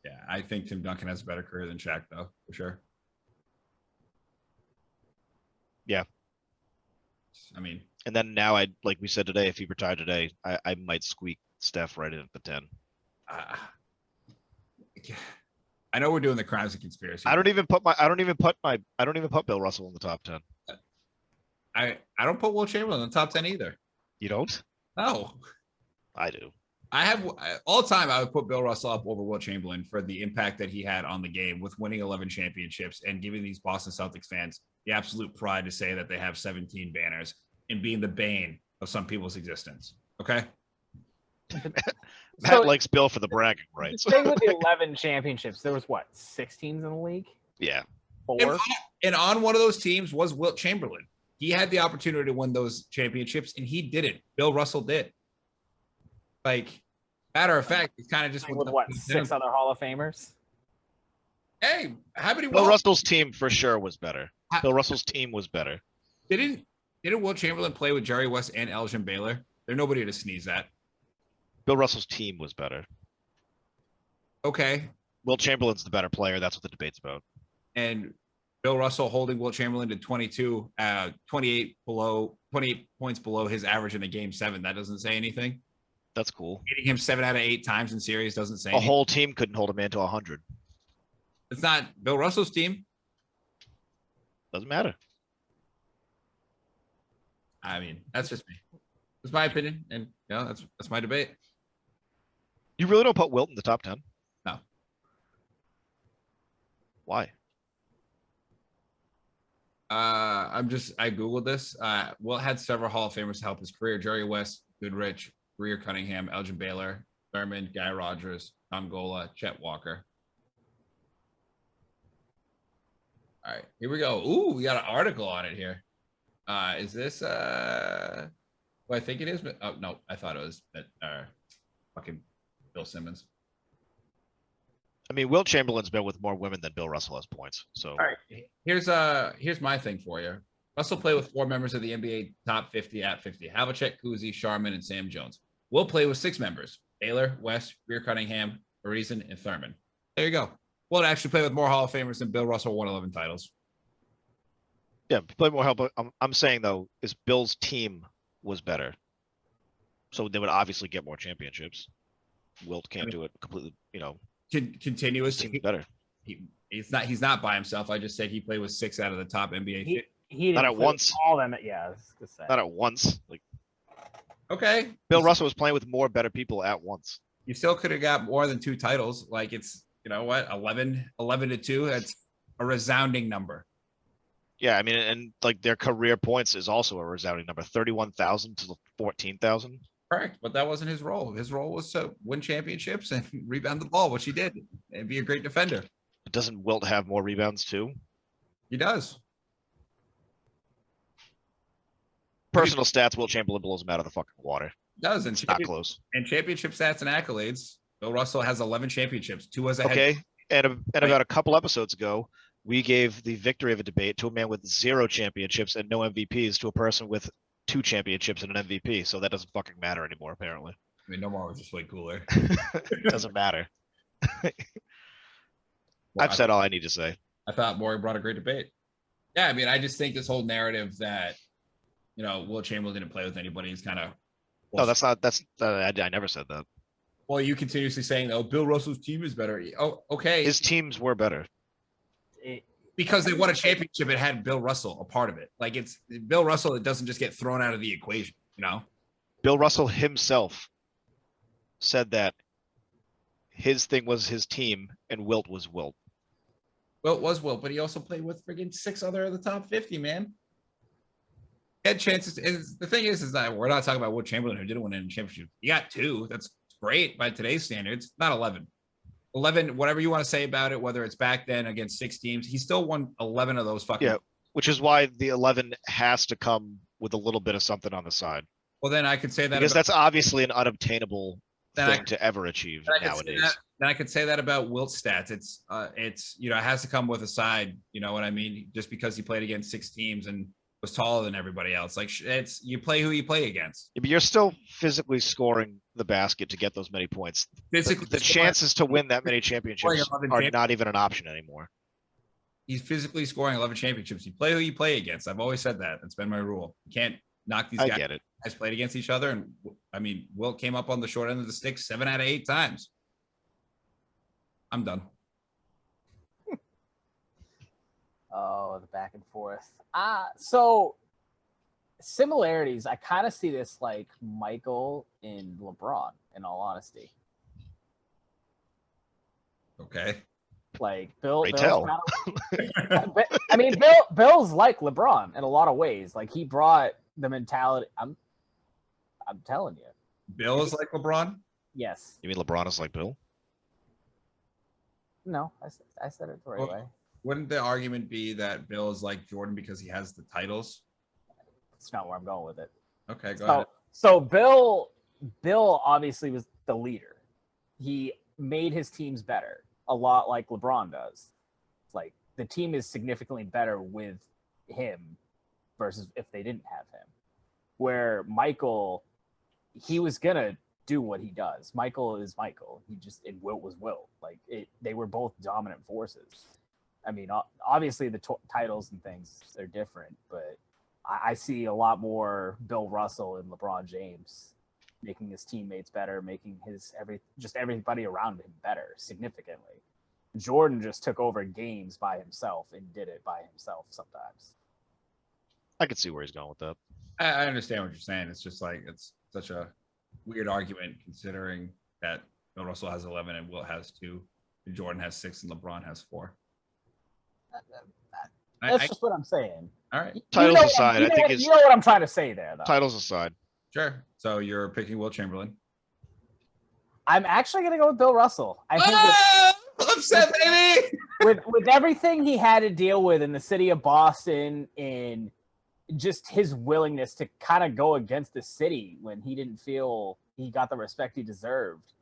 Yeah, I think Tim Duncan has a better career than Shaq, though, for sure. Yeah. I mean, and then now like we said today, if he retired today, I might squeak Steph right in at the 10. I know we're doing the crimes and conspiracy. I don't even put Bill Russell in the top 10. I don't put Wilt Chamberlain in the top 10 either. You don't? No, I do. I have all time. I would put Bill Russell up over Wilt Chamberlain for the impact that he had on the game with winning 11 championships and giving these Boston Celtics fans the absolute pride to say that they have 17 banners and being the bane of some people's existence. Okay. Matt likes Bill for the bragging rights. The thing with the 11 championships, there was what, 6 teams in the league? Yeah. 4? And on one of those teams was Wilt Chamberlain. He had the opportunity to win those championships, and he didn't. Bill Russell did. Like, matter of fact, it's kind of just with what, 6 other Hall of Famers? Hey, how many? Bill Russell's team for sure was better. Bill Russell's team was better. Didn't Wilt Chamberlain play with Jerry West and Elgin Baylor? They're nobody to sneeze at. Bill Russell's team was better. Okay. Wilt Chamberlain's the better player. That's what the debate's about. And Bill Russell holding Wilt Chamberlain to 28 points below his average in the game 7. That doesn't say anything. That's cool. Hitting him 7 out of 8 times in series doesn't say anything. A whole team couldn't hold a man to 100. It's not Bill Russell's team. Doesn't matter. I mean, that's just me. That's my opinion, and that's my debate. You really don't put Wilt in the top 10? No. Why? I Googled this. Wilt had several Hall of Famers to help his career. Jerry West, Goodrich, Greer Cunningham, Elgin Baylor, Thurman, Guy Rogers, Tom Gola, Chet Walker. All right, here we go. Ooh, we got an article on it here. Is this well, I think it is, but oh no, I thought it was fucking Bill Simmons. I mean, Wilt Chamberlain's been with more women than Bill Russell has points. So all right, here's my thing for you. Russell played with 4 members of the NBA top 50 at 50: Havlicek, Cousy, Sharman, and Sam Jones. Wilt play with 6 members: Baylor, West, Greer Cunningham, Arizen, and Thurman. There you go. Wilt actually played with more Hall of Famers than Bill Russell, won 11 titles. yeah, play more help. I'm saying though, is Bill's team was better, so they would obviously get more championships. Wilt can't do it completely. Continuous. Team's better. He's not by himself. I just said he played with 6 out of the top NBA. He Not didn't at play once. with all them. Yeah, I was gonna say. Not at once. Like Okay. Bill Russell was playing with more better people at once. You still could have got more than 2 titles. Like it's, you know what, 11 to 2. That's a resounding number. Yeah, I mean, and like their career points is also a resounding number: 31,000 to 14,000. Correct, but that wasn't his role. His role was to win championships and rebound the ball, which he did, and be a great defender. But doesn't Wilt have more rebounds too? He does. Personal stats, Wilt Chamberlain blows him out of the fucking water. Does and It's not close. And championship stats and accolades. Bill Russell has 11 championships, 2 as a head. Okay, and about a couple episodes ago, we gave the victory of a debate to a man with 0 championships and no MVPs to a person with 2 championships and an MVP. So that doesn't fucking matter anymore, apparently. I mean, no more was just way cooler. It doesn't matter. Well, I've said all I need to say. I thought Morgan brought a great debate. Yeah, I mean, I just think this whole narrative that, Wilt Chamberlain didn't play with anybody is kind of. No, I never said that. Well, you continuously saying, "Oh, Bill Russell's team is better." Oh, okay. His teams were better. Because they won a championship, it had Bill Russell a part of it. Like it's Bill Russell, it doesn't just get thrown out of the equation, Bill Russell himself said that his thing was his team and Wilt was Wilt. Wilt was Wilt, but he also played with friggin' 6 other of the top 50, man. He had chances. The thing is that we're not talking about Wilt Chamberlain, who didn't win any championship. He got 2. That's great by today's standards. Not 11. 11, whatever you want to say about it, whether it's back then against 6 teams, he still won 11 of those fucking. Yeah, which is why the 11 has to come with a little bit of something on the side. Well, then I could say that because that's obviously an unobtainable thing to ever achieve nowadays. Then I could say that about Wilt's stats. It's it has to come with a side. You know what I mean? Just because he played against 6 teams and was taller than everybody else, like it's you play who you play against. Yeah, but you're still physically scoring the basket to get those many points. Physically, the chances to win that many championships are not even an option anymore. He's physically scoring 11 championships. You play who you play against. I've always said that. That's been my rule. You can't knock these guys. I get it. Guys played against each other, and I mean, Wilt came up on the short end of the stick 7 out of 8 times. I'm done. Oh, the back and forth. So similarities. I kind of see this like Michael and LeBron. In all honesty, okay. Like Bill. I mean, Bill's like LeBron in a lot of ways. Like he brought the mentality. I'm telling you. Bill is like LeBron? Yes. You mean LeBron is like Bill? No, I said it the right way. Wouldn't the argument be that Bill is like Jordan because he has the titles? That's not where I'm going with it. Okay, go ahead. So Bill obviously was the leader. He made his teams better, a lot like LeBron does. Like the team is significantly better with him versus if they didn't have him. Where Michael, he was gonna do what he does. Michael is Michael. And Wilt was Wilt. Like they were both dominant forces. I mean, obviously the titles and things are different, but I see a lot more Bill Russell and LeBron James making his teammates better, making everybody around him better significantly. Jordan just took over games by himself and did it by himself sometimes. I can see where he's going with that. I understand what you're saying. It's just like it's such a weird argument considering that Bill Russell has 11 and Wilt has 2, and Jordan has 6 and LeBron has 4. That's just what I'm saying. All right. Titles aside, I think you know what I'm trying to say there, though. Titles aside. Sure. So you're picking Wilt Chamberlain. I'm actually going to go with Bill Russell. I think upset, baby. with everything he had to deal with in the city of Boston and just his willingness to kind of go against the city when he didn't feel he got the respect he deserved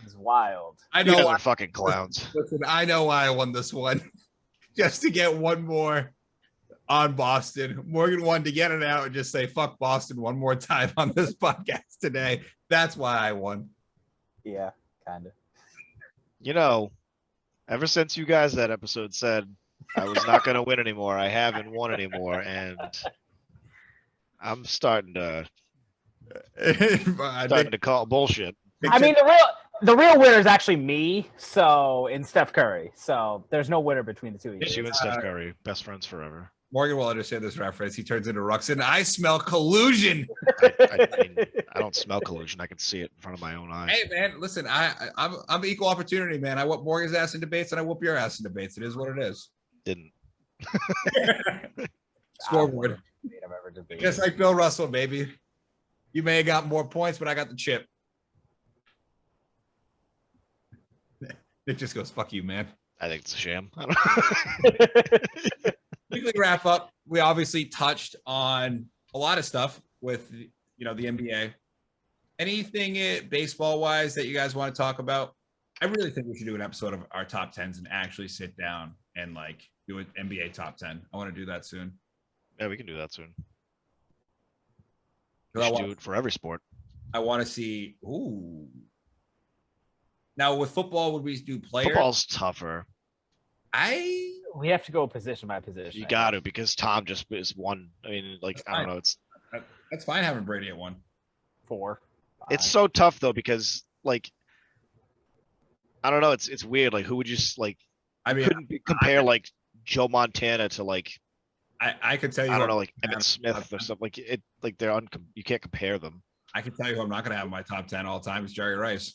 is wild. I know. You guys are fucking clowns. Listen, I know why I won this one. Just to get one more on Boston. Morgan wanted to get it out and just say, fuck Boston one more time on this podcast today. That's why I won. Yeah, kind of. You know, ever since you guys that episode said I was not going to win anymore, I haven't won anymore, and I'm starting to call bullshit. I mean, the real winner is actually me, and Steph Curry. So there's no winner between the two of you. You and Steph Curry, best friends forever. Morgan will understand this reference. He turns into Ruxin. I smell collusion. I don't smell collusion. I can see it in front of my own eyes. Hey man, listen, I'm equal opportunity, man. I whoop Morgan's ass in debates and I whoop your ass in debates. It is what it is. Didn't. Scoreboard. Just like Bill Russell, baby. You may have got more points, but I got the chip. It just goes, fuck you, man. I think it's a sham. I don't know. Quickly wrap up. We obviously touched on a lot of stuff with, the NBA. Anything baseball wise that you guys want to talk about? I really think we should do an episode of our top 10s and actually sit down and do an NBA top 10. I want to do that soon. Yeah, we can do that soon. We should do it for every sport. I want to see. Ooh. Now with football, would we do players? Football's tougher. We have to go position by position. You got to, because Tom just is one. I mean, I don't know. That's fine having Brady at 1. 4. 5. It's so tough though, because I don't know. It's weird. Like, who would you I mean, couldn't compare Joe Montana to I could tell you. I don't know, Emmitt Smith or something. They're you can't compare them. I can tell you who I'm not going to have in my top 10 all time is Jerry Rice.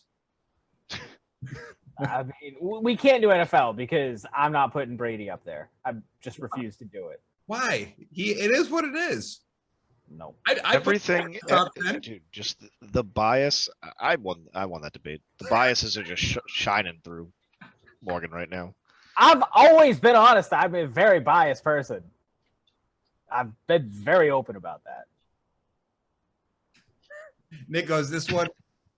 I mean, we can't do NFL because I'm not putting Brady up there. I just refuse to do it. Why? It is what it is. No. I Everything, top 10. dude, just the bias. I won that debate. The biases are just shining through Morgan right now. I've always been honest. I'm a very biased person. I've been very open about that. Nick goes, this one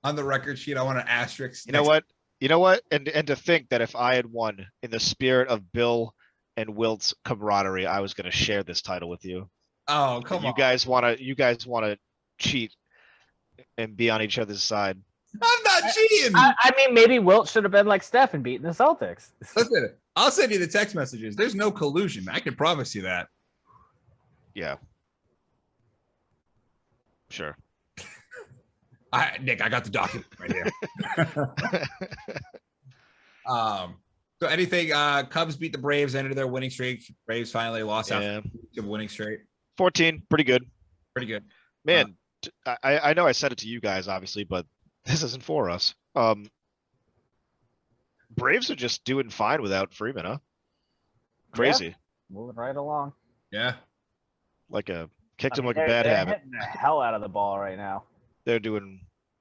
on the record sheet. I want an asterisk. You know what? And to think that if I had won in the spirit of Bill and Wilt's camaraderie, I was going to share this title with you. Oh, come on. You guys want to cheat and be on each other's side. I'm not cheating. I mean, maybe Wilt should have been like Steph and beaten the Celtics. Listen, I'll send you the text messages. There's no collusion. I can promise you that. Yeah. Sure. Nick, I got the document right here. So anything, Cubs beat the Braves, ended their winning streak. Braves finally lost out of winning streak. 14, pretty good. Pretty good. Man, I know I said it to you guys, obviously, but this isn't for us. Braves are just doing fine without Freeman, huh? Crazy. Yeah, moving right along. Yeah. Kicked him like a bad habit. Hitting the hell out of the ball right now. They're doing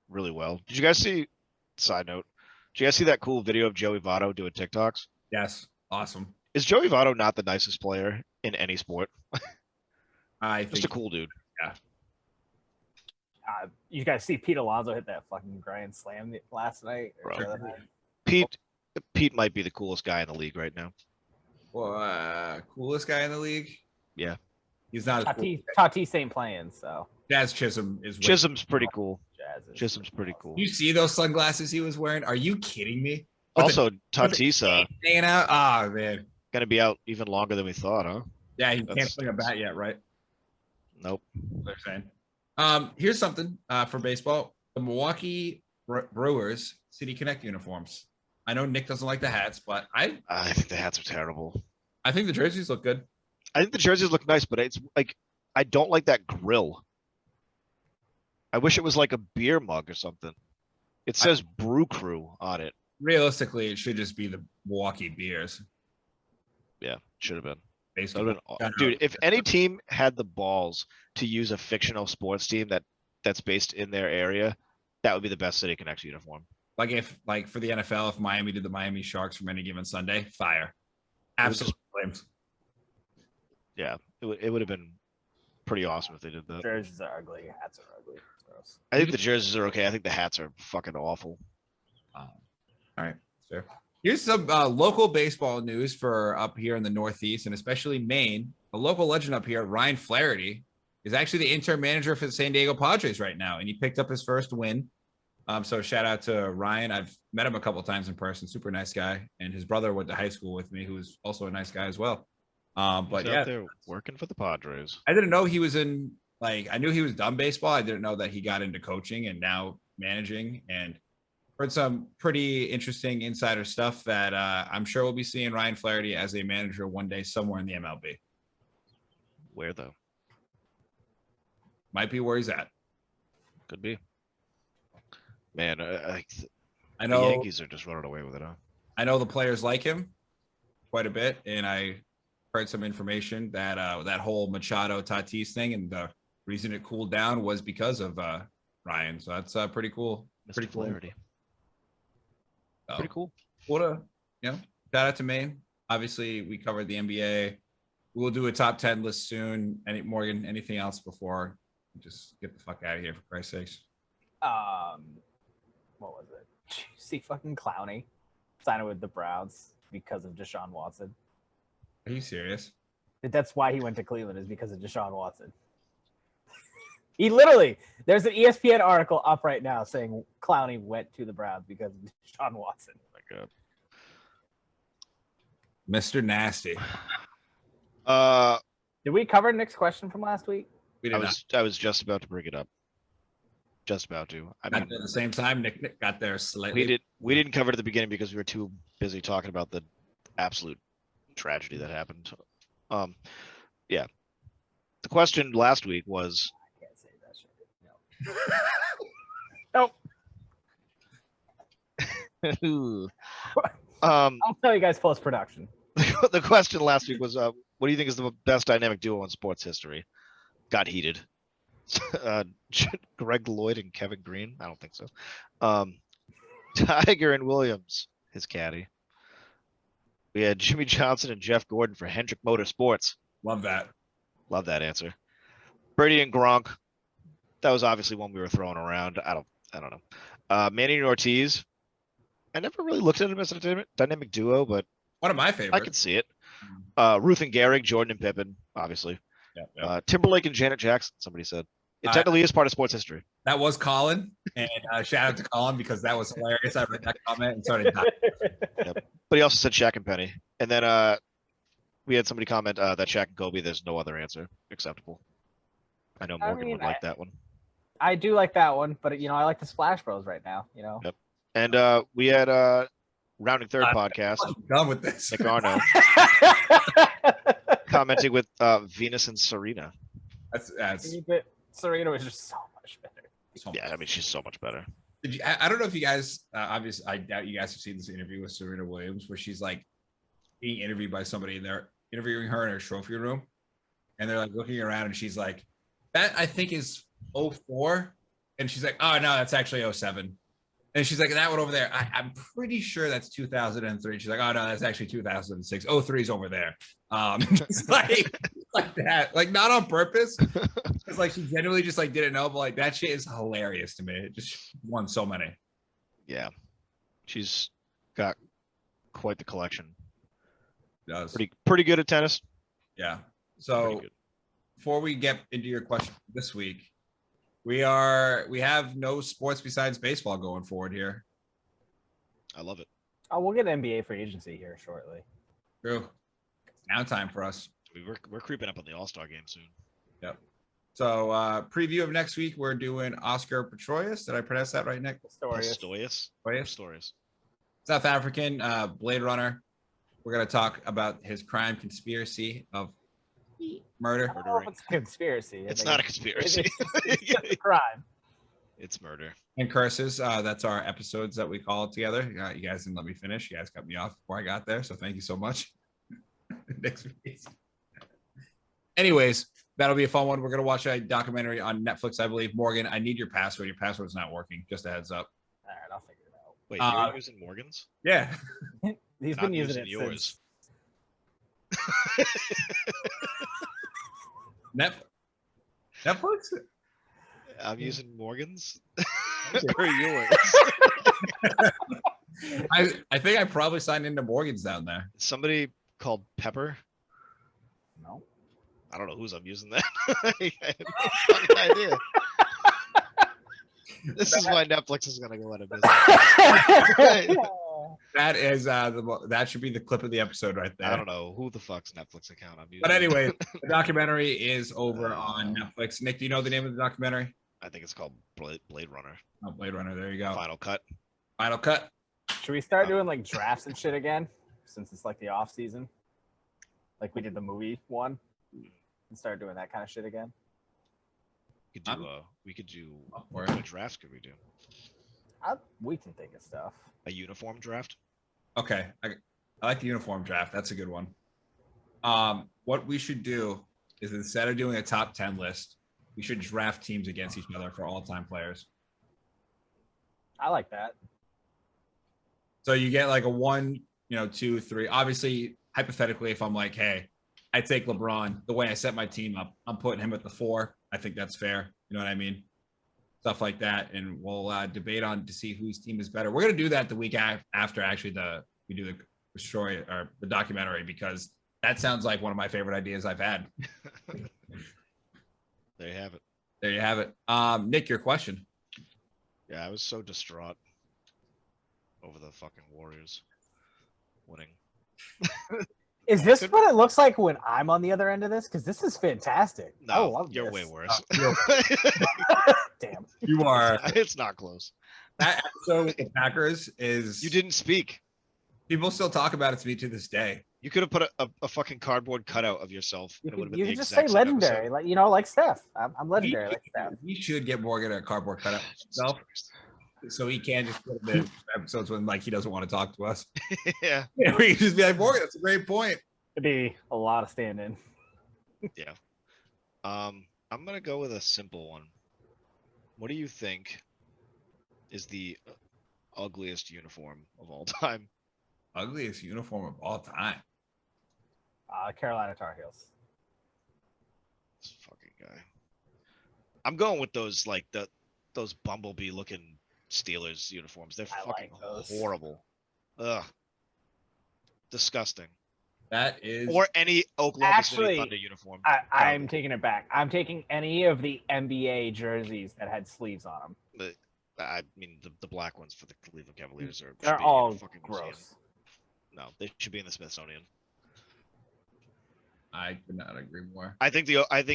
really well. Did you guys see, side note, did you guys see that cool video of Joey Votto doing TikToks? Yes. Awesome. Is Joey Votto not the nicest player in any sport? I think just a cool dude. Yeah. You guys see Pete Alonso hit that fucking grand slam last night? Bro. Pete might be the coolest guy in the league right now. Well, coolest guy in the league? Yeah. He's not. Tatis ain't playing, so. Jazz Chisholm is. Chisholm's pretty cool. Chisholm's pretty cool. You see those sunglasses he was wearing? Are you kidding me? Also, Tatis hanging out. Oh man, gonna be out even longer than we thought, huh? Yeah, he can't swing a bat yet, right? Nope. They're saying. Here's something for baseball: the Milwaukee Brewers City Connect uniforms. I know Nick doesn't like the hats, but I think the hats are terrible. I think the jerseys look good. I think the jerseys look nice, but it's like I don't like that grill. I wish it was like a beer mug or something. It says Brew Crew on it. Realistically, it should just be the Milwaukee Beers. Yeah, should have been. Basically. Dude, if any team had the balls to use a fictional sports team that's based in their area, that would be the best City Connect uniform. Like for the NFL, if Miami did the Miami Sharks from any given Sunday, fire. Absolutely flames. Yeah, it would have been pretty awesome if they did that. Jerseys are ugly. Hats are ugly. It's gross. I think the jerseys are okay. I think the hats are fucking awful. All right, fair. Here's some local baseball news for up here in the Northeast and especially Maine. A local legend up here, Ryan Flaherty, is actually the interim manager for the San Diego Padres right now, and he picked up his first win. So shout out to Ryan. I've met him a couple of times in person. Super nice guy, and his brother went to high school with me, who was also a nice guy as well. But He's out there working for the Padres. I didn't know he was in. I knew he was done baseball. I didn't know that he got into coaching and now managing, and heard some pretty interesting insider stuff that I'm sure we'll be seeing Ryan Flaherty as a manager one day somewhere in the MLB. Where though? Might be where he's at. Could be. Man, I know the Yankees are just running away with it, huh? I know the players like him quite a bit, and I heard some information that that whole Machado Tatis thing and the reason it cooled down was because of Ryan. So that's pretty cool. Pretty Flaherty. So, pretty cool. What a shout out to Maine. Obviously, we covered the NBA. We'll do a top 10 list soon. Morgan, anything else before we just get the fuck out of here for Christ's sakes? What was it? See fucking Clowney signing with the Browns because of Deshaun Watson. Are you serious? That's why he went to Cleveland, is because of Deshaun Watson. He literally, there's an ESPN article up right now saying Clowney went to the Browns because of Deshaun Watson. Oh my God. Mr. Nasty. Did we cover Nick's question from last week? We did I was just about to bring it up. Just about to. I mean, at the same time, Nick got there slightly. We didn't cover it at the beginning because we were too busy talking about the absolute tragedy that happened. Yeah. The question last week was. I can't say that shit. No. Nope. Um, I'll tell you guys post production. the question last week was, what do you think is the best dynamic duo in sports history? Got heated. Greg Lloyd and Kevin Green? I don't think so. Tiger and Williams, his caddy. We had Jimmy Johnson and Jeff Gordon for Hendrick Motorsports. Love that. Love that answer. Brady and Gronk. That was obviously one we were throwing around. I don't know. Manny and Ortiz. I never really looked at him as a dynamic duo, but One of my favorites. I could see it. Ruth and Gehrig, Jordan and Pippen, obviously. Yeah. Timberlake and Janet Jackson, somebody said. It technically is part of sports history. That was Colin, and shout out to Colin because that was hilarious. I read that comment and started dying. Yep. But he also said Shaq and Penny. And then we had somebody comment that Shaq and Kobe, there's no other answer acceptable. I know Morgan would like that one. I do like that one, but I like the Splash Bros right now. Yep. And we had Rounding Third podcast. I'm done with this. Nick Arno commenting with Venus and Serena. That's Serena was just so much better. Yeah, I mean she's so much better. Did you? I don't know if you guys. Obviously, I doubt you guys have seen this interview with Serena Williams, where she's like being interviewed by somebody, and they're interviewing her in her trophy room, and they're like looking around, and she's like, "That I think is 04," and she's like, "Oh no, that's actually 07." And she's like, that one over there, I'm pretty sure that's 2003. She's like, oh no, that's actually 2006. 03 is over there. Just like that, like not on purpose. It's like she genuinely just like didn't know, but like that shit is hilarious to me. It just won so many. Yeah, she's got quite the collection. Does pretty good at tennis. Yeah. So before we get into your question this week, we have no sports besides baseball going forward here. I love it. Oh, we'll get NBA free agency here shortly. True. Downtime for us. We're creeping up on the All-Star game soon. Yep. So preview of next week, we're doing Oscar Pistorius. Did I pronounce that right, Nick? Pistorius. South African, Blade Runner. We're going to talk about his crime conspiracy of murder. I don't know if it's a conspiracy. It's not a conspiracy. It's a crime. It's murder. And curses. That's our episodes that we call it together. You guys didn't let me finish. You guys cut me off before I got there. So thank you so much. Next week. Anyways, that'll be a fun one. We're going to watch a documentary on Netflix, I believe. Morgan, I need your password. Your password's not working. Just a heads up. All right, I'll figure it out. Wait, you're using Morgan's? Yeah. He's been using it yours. Netflix? I'm using Morgan's or yours. I think I probably signed into Morgan's down there. Somebody called Pepper. No. I don't know whose I'm using that. I have no idea. This is why Netflix is gonna go out of business. That is that should be the clip of the episode right there. I don't know who the fuck's Netflix account I'm using. But anyway, the documentary is over on Netflix. Nick, do you know the name of the documentary? I think it's called Blade Runner. Oh, Blade Runner. There you go. Final Cut. Final Cut. Should we start doing like drafts and shit again? Since it's like the off season, like we did the movie one, and start doing that kind of shit again. We could do. What kind of drafts could we do? We can think of stuff. A uniform draft. Okay, I like the uniform draft. That's a good one. What we should do is instead of doing a top 10 list, we should draft teams against each other for all-time players. I like that. So you get like a 1, 2, 3. Obviously, hypothetically, if I'm like, hey, I take LeBron, the way I set my team up, I'm putting him at the 4. I think that's fair. You know what I mean? Stuff like that, and we'll debate on to see whose team is better. We're gonna do that the week after actually we do the story or the documentary, because that sounds like one of my favorite ideas I've had. There you have it. There you have it. Nick, your question. Yeah, I was so distraught over the fucking Warriors winning. Is this what it looks like when I'm on the other end of this? Because this is fantastic. No, I love you're this. way worse. Damn. You are. It's not close. That episode with the Packers is. You didn't speak. People still talk about it to me to this day. You could have put a fucking cardboard cutout of yourself. You and it would could, have been you the could just exact say same legendary, episode. like Steph. I'm legendary, like Steph. We should get Morgan a cardboard cutout himself. So he can just put him in episodes when like he doesn't want to talk to us. Yeah. We can just be like, Morgan, that's a great point. It'd be a lot of stand-in. Yeah. I'm gonna go with a simple one. What do you think is the ugliest uniform of all time? Ugliest uniform of all time. Carolina Tar Heels. This fucking guy. I'm going with those like those bumblebee looking Steelers uniforms. They're I fucking like those. horrible. Ugh. Disgusting. That is Or any Oklahoma City Actually, Thunder uniform. I'm taking it back. I'm taking any of the NBA jerseys that had sleeves on them. But I mean, the black ones for the Cleveland Cavaliers are They're should be in a all fucking museum. gross. No, they should be in the Smithsonian. I could not agree more. I think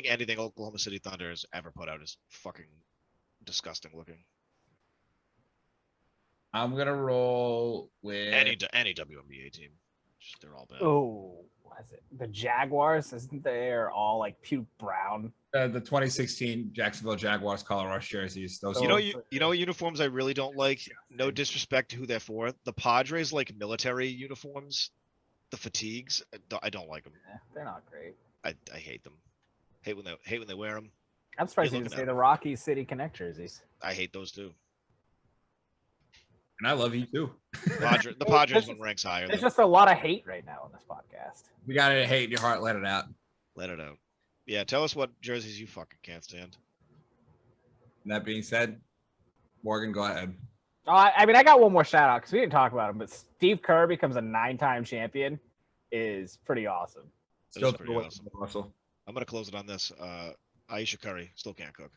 anything Oklahoma City Thunder has ever put out is fucking disgusting looking. I'm gonna roll with Any WNBA team, they're all bad. Oh, what is it? The Jaguars, isn't they're all like puke brown? the 2016 Jacksonville Jaguars color rush jerseys. Those You Oh, know what uniforms I really don't like? No disrespect to who they're for. The Padres like military uniforms, the fatigues. I don't like them. They're not great. I hate them. Hate when they wear them. I'm surprised You're you didn't looking say at the Rocky City Connect jerseys. I hate those too. and I love you too. The Padres one ranks higher. There's Though. just a lot of hate right now on this podcast. We got to hate in your heart, let it out. Let it out. Yeah, tell us what jerseys you fucking can't stand. And that being said, Morgan, go ahead. Oh, I mean, I got one more shout out because we didn't talk about him, but Steve Kerr becomes a 9-time champion is pretty awesome. That is Still pretty awesome. Russell. I'm gonna close it on this. Aisha Curry still can't cook.